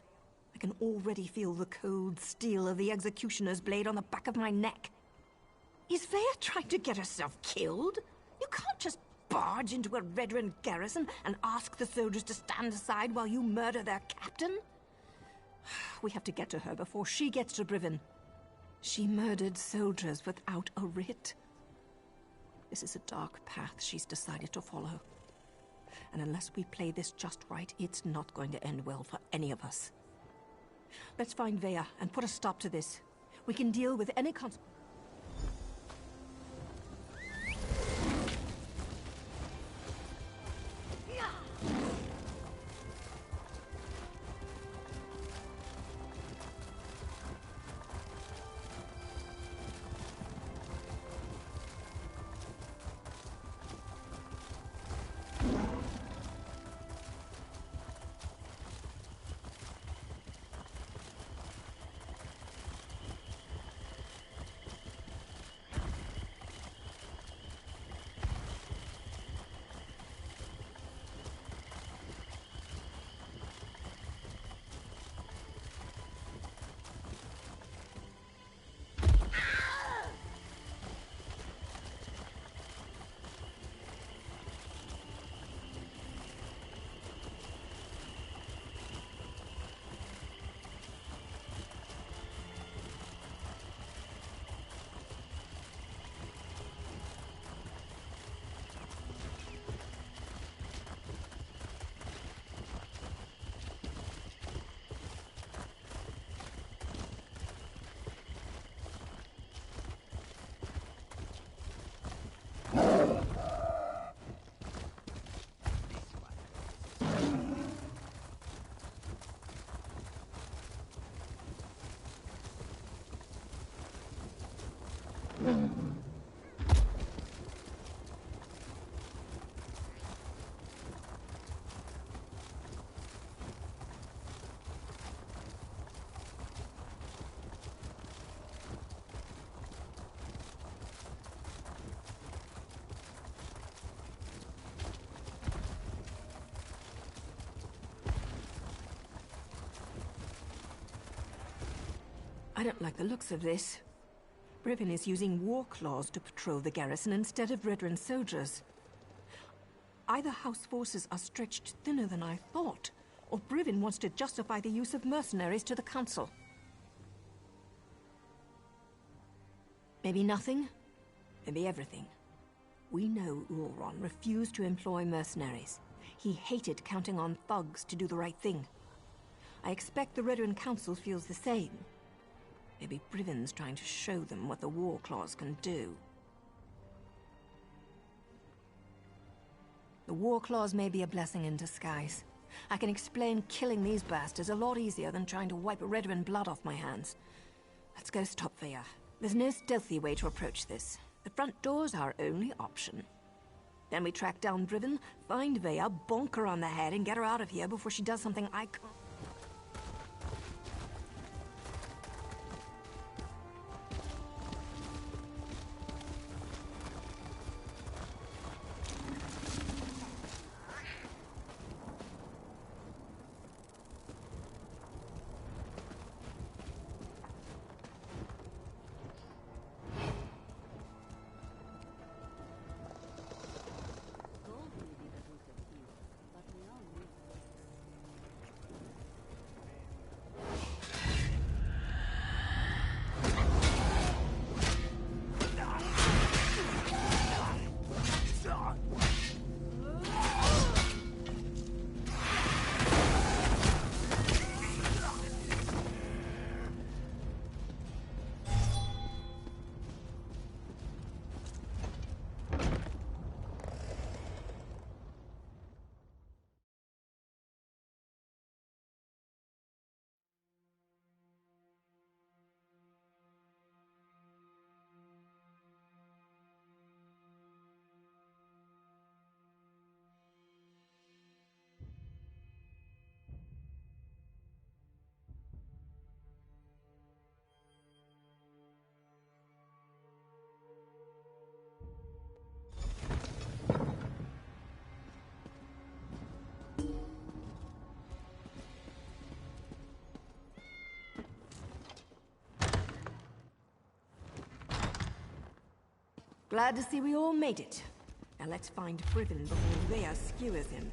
can already feel the cold steel of the executioner's blade on the back of my neck. Is Vea trying to get herself killed? You can't just... barge into a Redren garrison and ask the soldiers to stand aside while you murder their captain? We have to get to her before she gets to Brivin. She murdered soldiers without a writ. This is a dark path she's decided to follow. And unless we play this just right, it's not going to end well for any of us. Let's find Vea and put a stop to this. We can deal with any consequences. I don't like the looks of this. Brivin is using war claws to patrol the garrison instead of Redren soldiers. Either House forces are stretched thinner than I thought, or Brivin wants to justify the use of mercenaries to the Council. Maybe nothing, maybe everything. We know Ulron refused to employ mercenaries. He hated counting on thugs to do the right thing. I expect the Redren Council feels the same. Maybe Brivin's trying to show them what the war claws can do. The war claws may be a blessing in disguise. I can explain killing these bastards a lot easier than trying to wipe Redren blood off my hands. Let's go stop Vea. There's no stealthy way to approach this. The front door's our only option. Then we track down Brivin, find Vea, bonk her on the head, and get her out of here before she does something I can't. Glad to see we all made it. Now let's find Brivin before Rhea skewers him.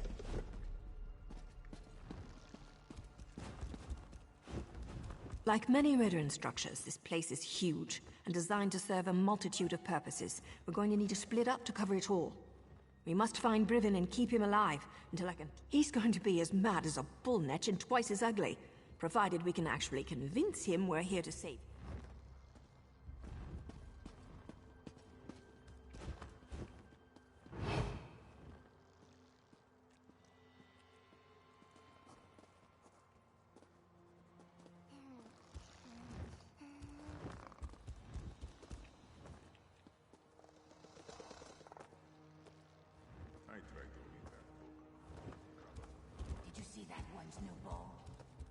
Like many Redoran structures, this place is huge and designed to serve a multitude of purposes. We're going to need to split up to cover it all. We must find Brivin and keep him alive until I can... He's going to be as mad as a bull netch and twice as ugly, provided we can actually convince him we're here to save. Did you see that one's new bowl?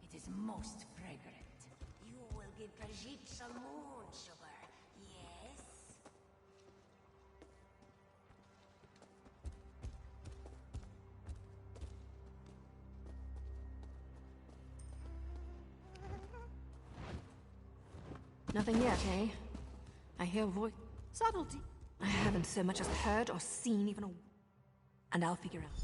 It is most fragrant. You will give Brigitte some moon sugar, yes? Nothing yet, eh? I hear voice... Subtlety. I haven't so much as heard or seen even a... And I'll figure out.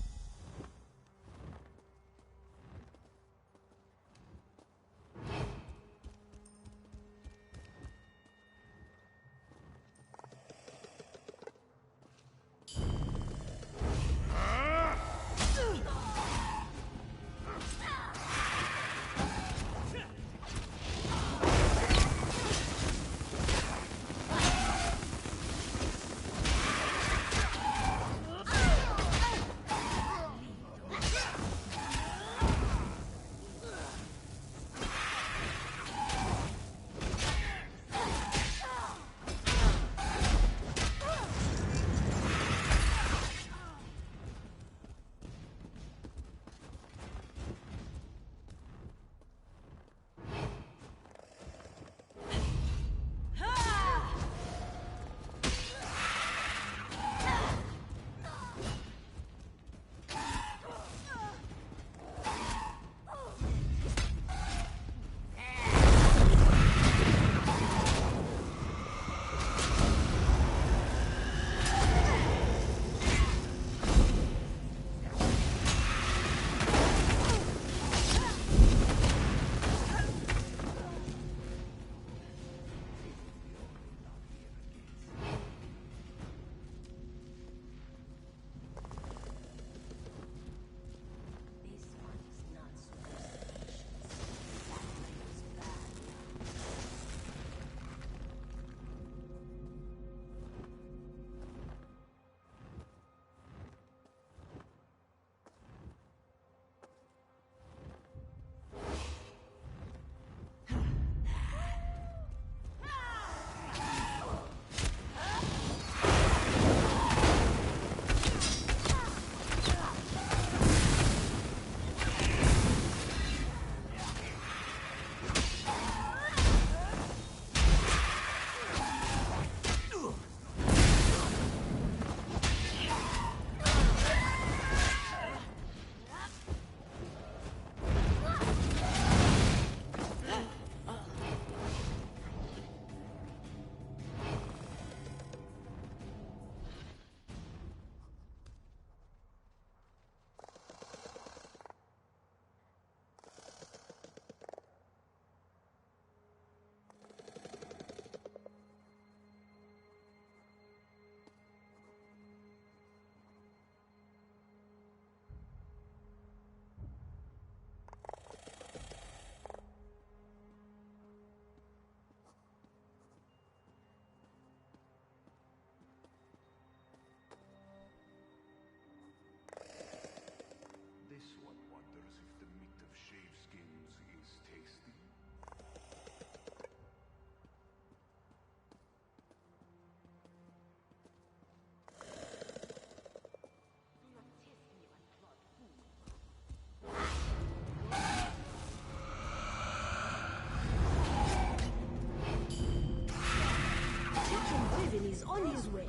Is on his way.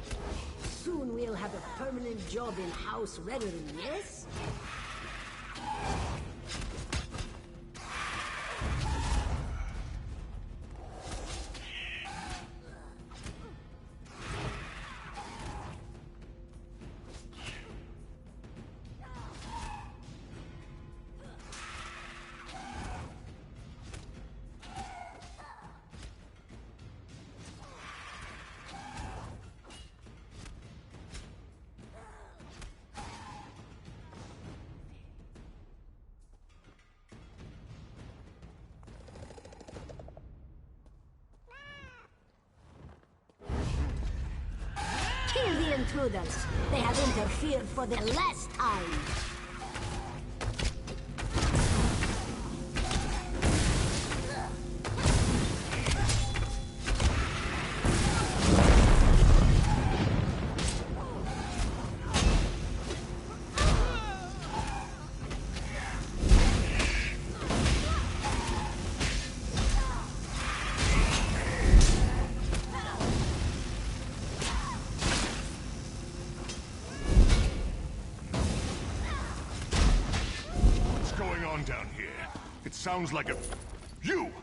Soon we'll have a permanent job in House Redoran, yes? intruders. They have interfered for the last time. Down here. It sounds like a... You!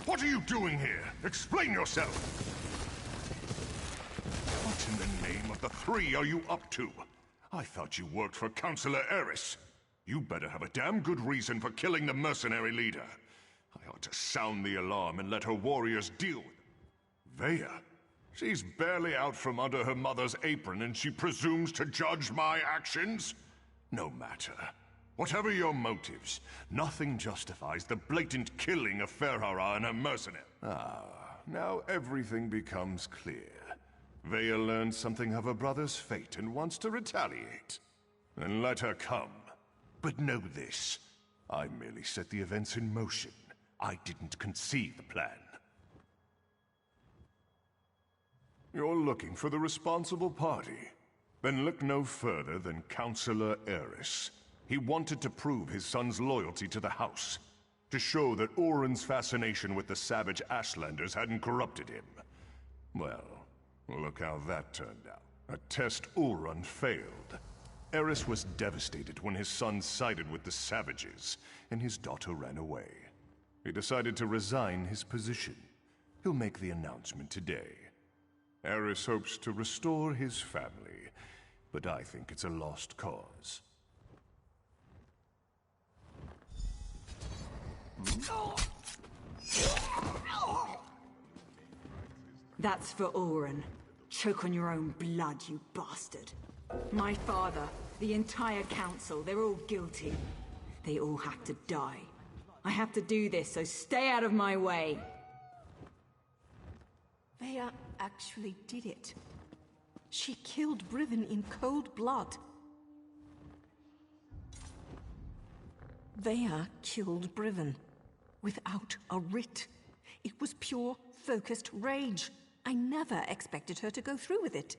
What are you doing here? Explain yourself! What in the name of the three are you up to? I thought you worked for Councillor Eris. You better have a damn good reason for killing the mercenary leader. I ought to sound the alarm and let her warriors deal with it. Vea? She's barely out from under her mother's apron and she presumes to judge my actions? No matter. Whatever your motives, nothing justifies the blatant killing of Ferhara and her mercenary. Ah, now everything becomes clear. Vea learned something of her brother's fate and wants to retaliate. Then let her come. But know this, I merely set the events in motion. I didn't conceive the plan. You're looking for the responsible party. Then look no further than Councillor Eris. He wanted to prove his son's loyalty to the House, to show that Oren's fascination with the savage Ashlanders hadn't corrupted him. Well, look how that turned out. A test Oren failed. Eris was devastated when his son sided with the savages, and his daughter ran away. He decided to resign his position. He'll make the announcement today. Eris hopes to restore his family, but I think it's a lost cause. That's for Oren. Choke on your own blood, you bastard. My father, the entire council, they're all guilty. They all have to die. I have to do this, so stay out of my way. Vea actually did it. She killed Brivin in cold blood. Vea killed Brivin. Without a writ. It was pure, focused rage. I never expected her to go through with it.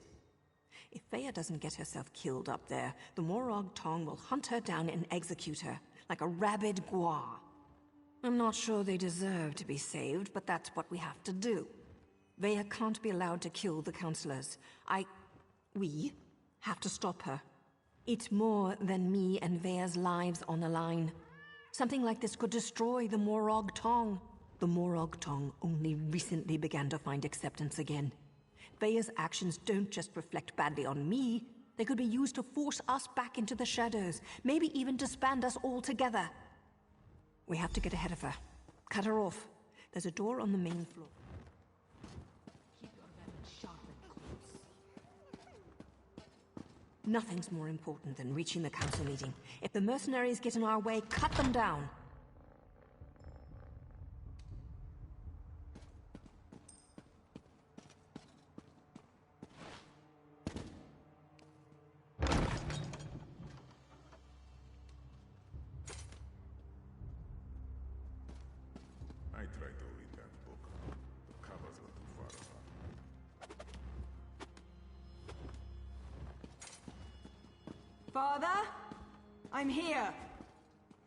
If Vea doesn't get herself killed up there, the Morag Tong will hunt her down and execute her, like a rabid gua. I'm not sure they deserve to be saved, but that's what we have to do. Vea can't be allowed to kill the councillors. We have to stop her. It's more than me and Vea's lives on the line. Something like this could destroy the Morag Tong. The Morag Tong only recently began to find acceptance again. Vea's actions don't just reflect badly on me. They could be used to force us back into the shadows, maybe even disband us all together. We have to get ahead of her. Cut her off. There's a door on the main floor. Keep your weapons sharp and close. Nothing's more important than reaching the council meeting. If the mercenaries get in our way, cut them down. I tried to read that book. The covers were too far apart. Father? I'm here.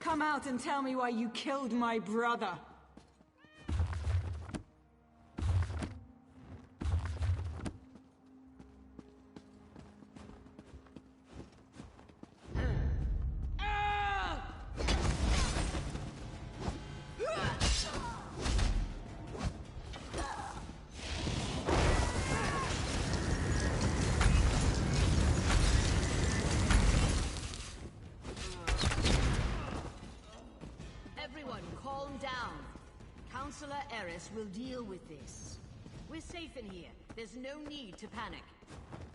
Come out and tell me why you killed my brother. Councillor Eris will deal with this. We're safe in here. There's no need to panic.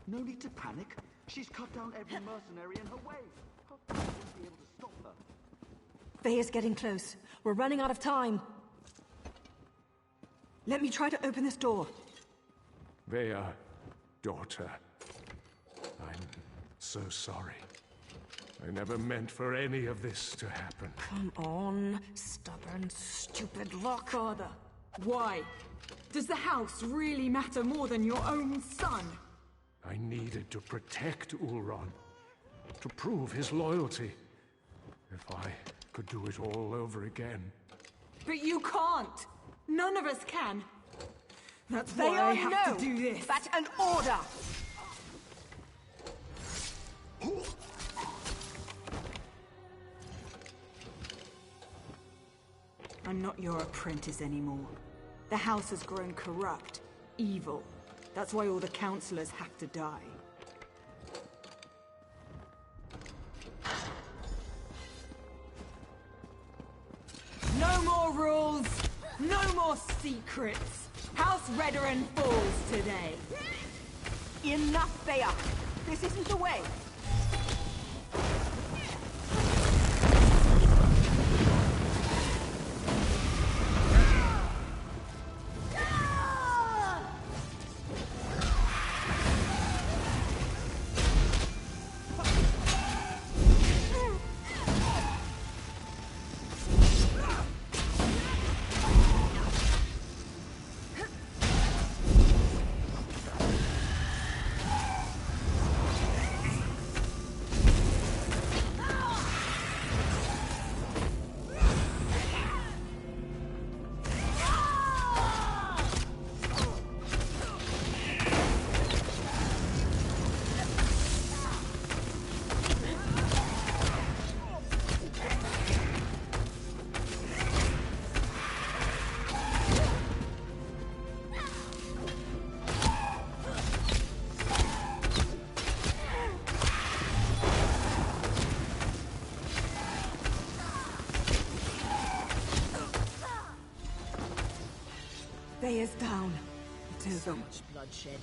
No need to panic? She's cut down every mercenary in her way. How will we be able to stop her? Vea's getting close. We're running out of time. Let me try to open this door. Vea, daughter, so sorry. I never meant for any of this to happen. Come on, stubborn, stupid Locke. Father, why? Does the house really matter more than your own son? I needed to protect Ulron, to prove his loyalty. If I could do it all over again. But you can't! None of us can! That's They why I are have to do this! That's an order! I'm not your apprentice anymore. The house has grown corrupt, evil. That's why all the councillors have to die. No more rules! No more secrets! House Redoran falls today! Enough, Thea! This isn't the way! Thea's down. It's over. So much bloodshed.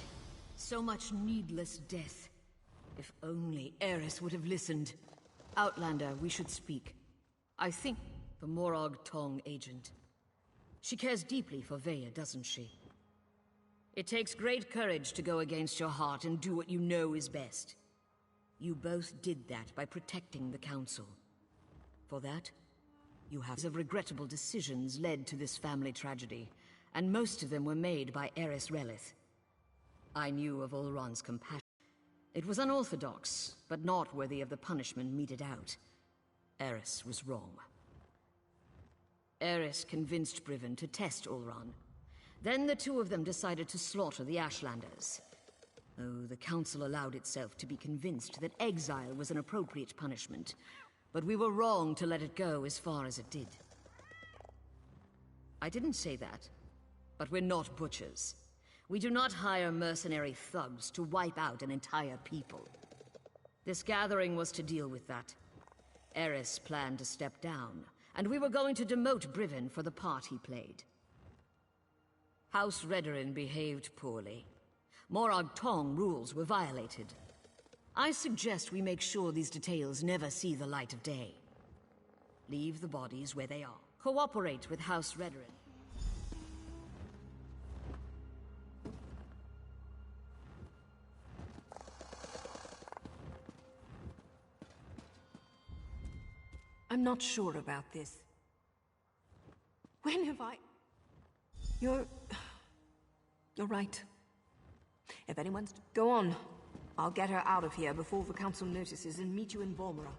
So much needless death. If only Eris would have listened. Outlander, we should speak. I think the Morag Tong agent. She cares deeply for Veya, doesn't she? It takes great courage to go against your heart and do what you know is best. You both did that by protecting the Council. For that, you have of regrettable decisions led to this family tragedy, and most of them were made by Eris Relith. I knew of Ulron's compassion. It was unorthodox, but not worthy of the punishment meted out. Eris was wrong. Eris convinced Briven to test Ulron. Then the two of them decided to slaughter the Ashlanders. Oh, the Council allowed itself to be convinced that exile was an appropriate punishment, but we were wrong to let it go as far as it did. I didn't say that, but we're not butchers. We do not hire mercenary thugs to wipe out an entire people. This gathering was to deal with that. Eris planned to step down, and we were going to demote Briven for the part he played. House Redoran behaved poorly. Morag Tong rules were violated. I suggest we make sure these details never see the light of day. Leave the bodies where they are. Cooperate with House Redoran. I'm not sure about this. When have I... You're right. If anyone's... Go on. I'll get her out of here before the Council notices and meet you in Balmora.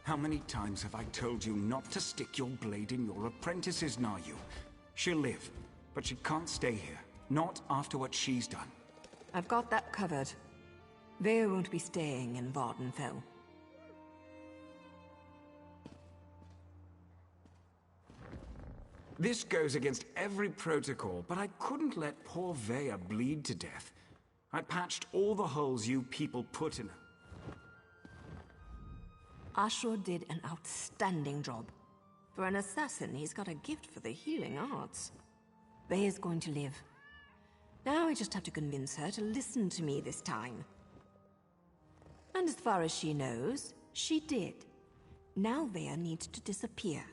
How many times have I told you not to stick your blade in your apprentice's Nayu? She'll live, but she can't stay here. Not after what she's done. I've got that covered. Vea won't be staying in Vardenfell. This goes against every protocol, but I couldn't let poor Vea bleed to death. I patched all the holes you people put in her. Ashur did an outstanding job. For an assassin, he's got a gift for the healing arts. Vea's going to live. Now I just have to convince her to listen to me this time. And as far as she knows, she did. Now Vea needs to disappear.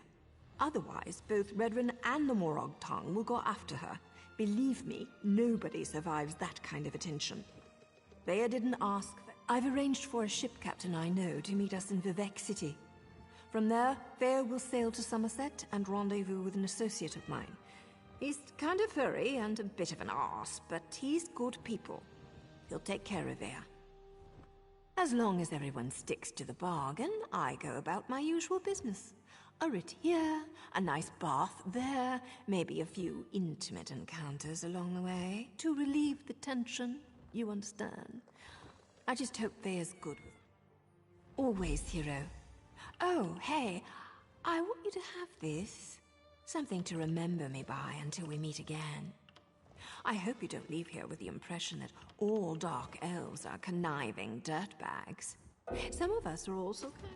Otherwise, both Redrin and the Morag tongue will go after her. Believe me, nobody survives that kind of attention. Vea didn't ask for... I've arranged for a ship captain I know to meet us in Vivec City. From there, Vea will sail to Somerset and rendezvous with an associate of mine. He's kind of furry and a bit of an arse, but he's good people. He'll take care of Vea. As long as everyone sticks to the bargain, I go about my usual business. A writ here, a nice bath there, maybe a few intimate encounters along the way to relieve the tension, you understand? I just hope Vea's good with... Always, hero. Oh, hey, I want you to have this. Something to remember me by until we meet again. I hope you don't leave here with the impression that all dark elves are conniving dirtbags. Some of us are also kind...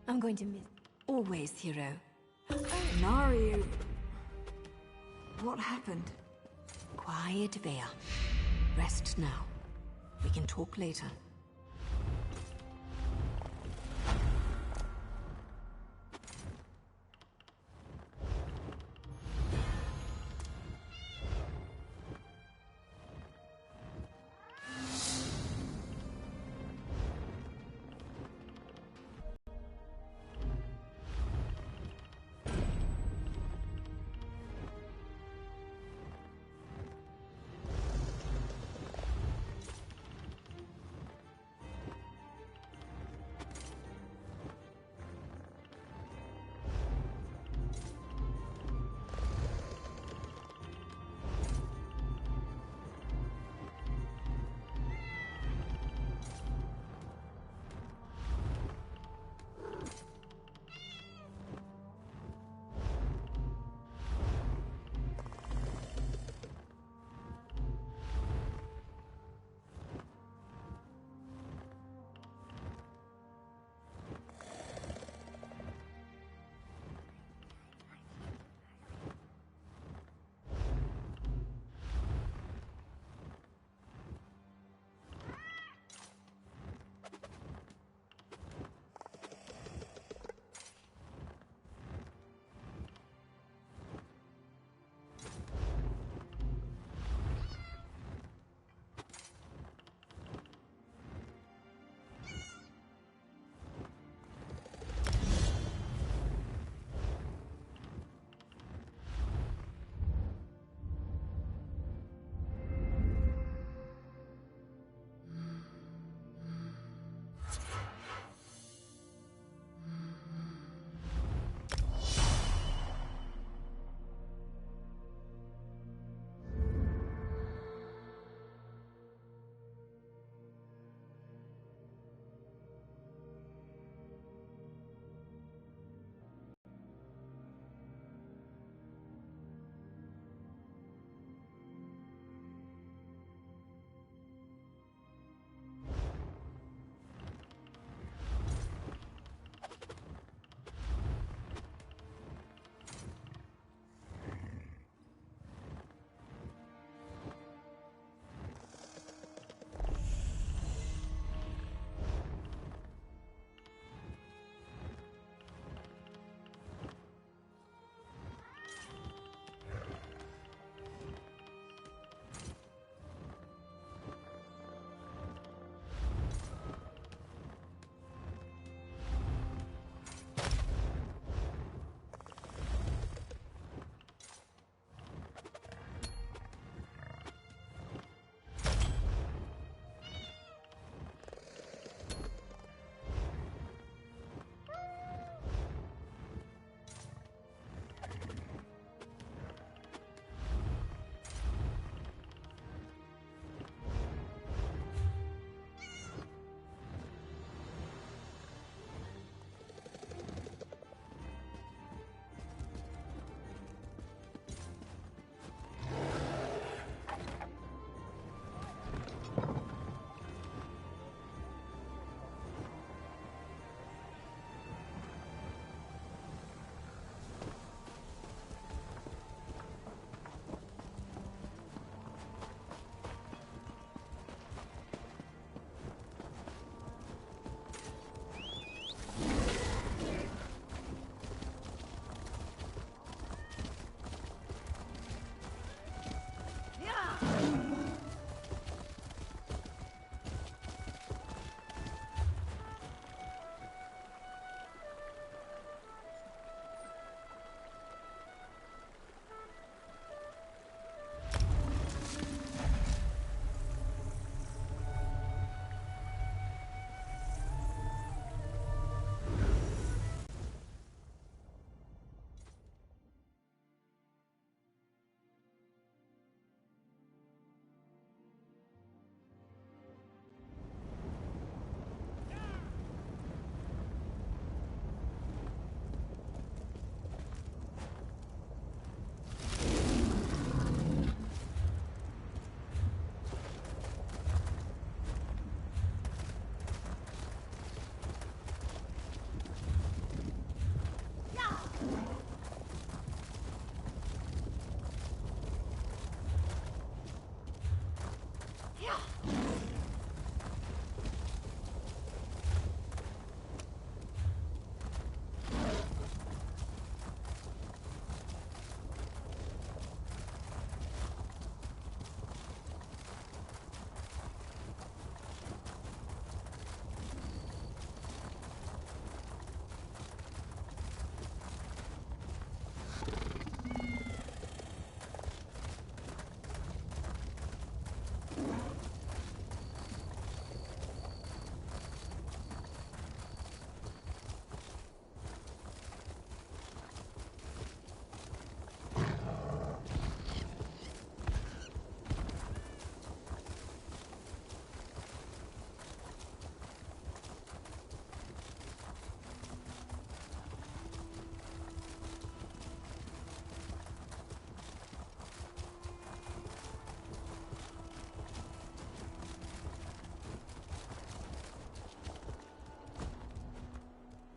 I'm going to miss... Always, hero. Nari... What happened? Quiet, Vea. Rest now. We can talk later.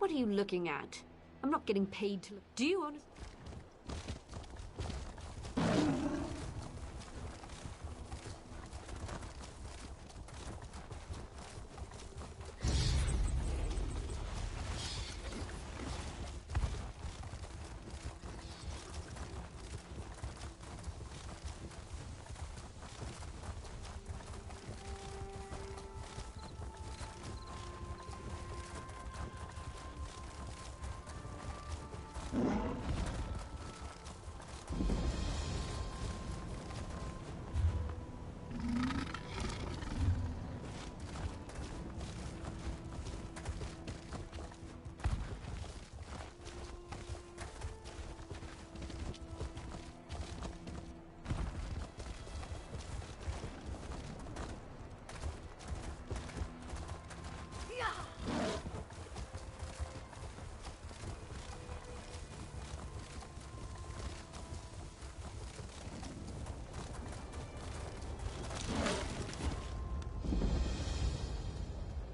What are you looking at? I'm not getting paid to look. Do you honestly?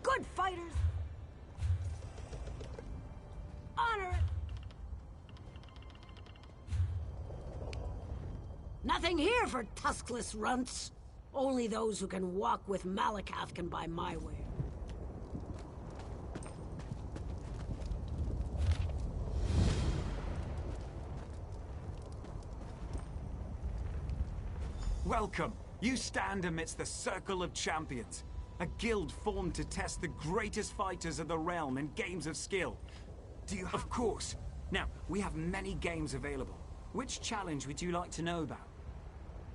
Good fighters! Honor it! Nothing here for tuskless runts. Only those who can walk with Malakath can buy my ware. Welcome. You stand amidst the Circle of Champions. A guild formed to test the greatest fighters of the realm in games of skill. Do you? Of course. Now, we have many games available. Which challenge would you like to know about?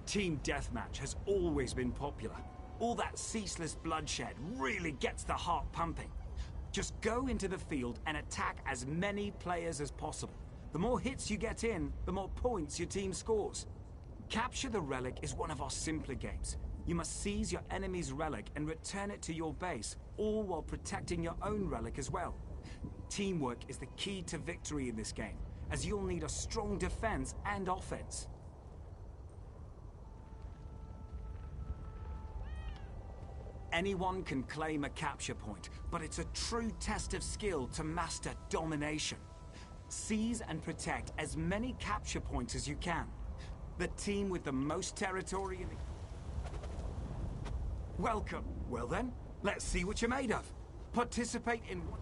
Team Deathmatch has always been popular. All that ceaseless bloodshed really gets the heart pumping. Just go into the field and attack as many players as possible. The more hits you get in, the more points your team scores. Capture the Relic is one of our simpler games. You must seize your enemy's relic and return it to your base, all while protecting your own relic as well. Teamwork is the key to victory in this game, as you'll need a strong defense and offense. Anyone can claim a capture point, but it's a true test of skill to master domination. Seize and protect as many capture points as you can. The team with the most territory in the... Welcome. Well then, let's see what you're made of. Participate in what...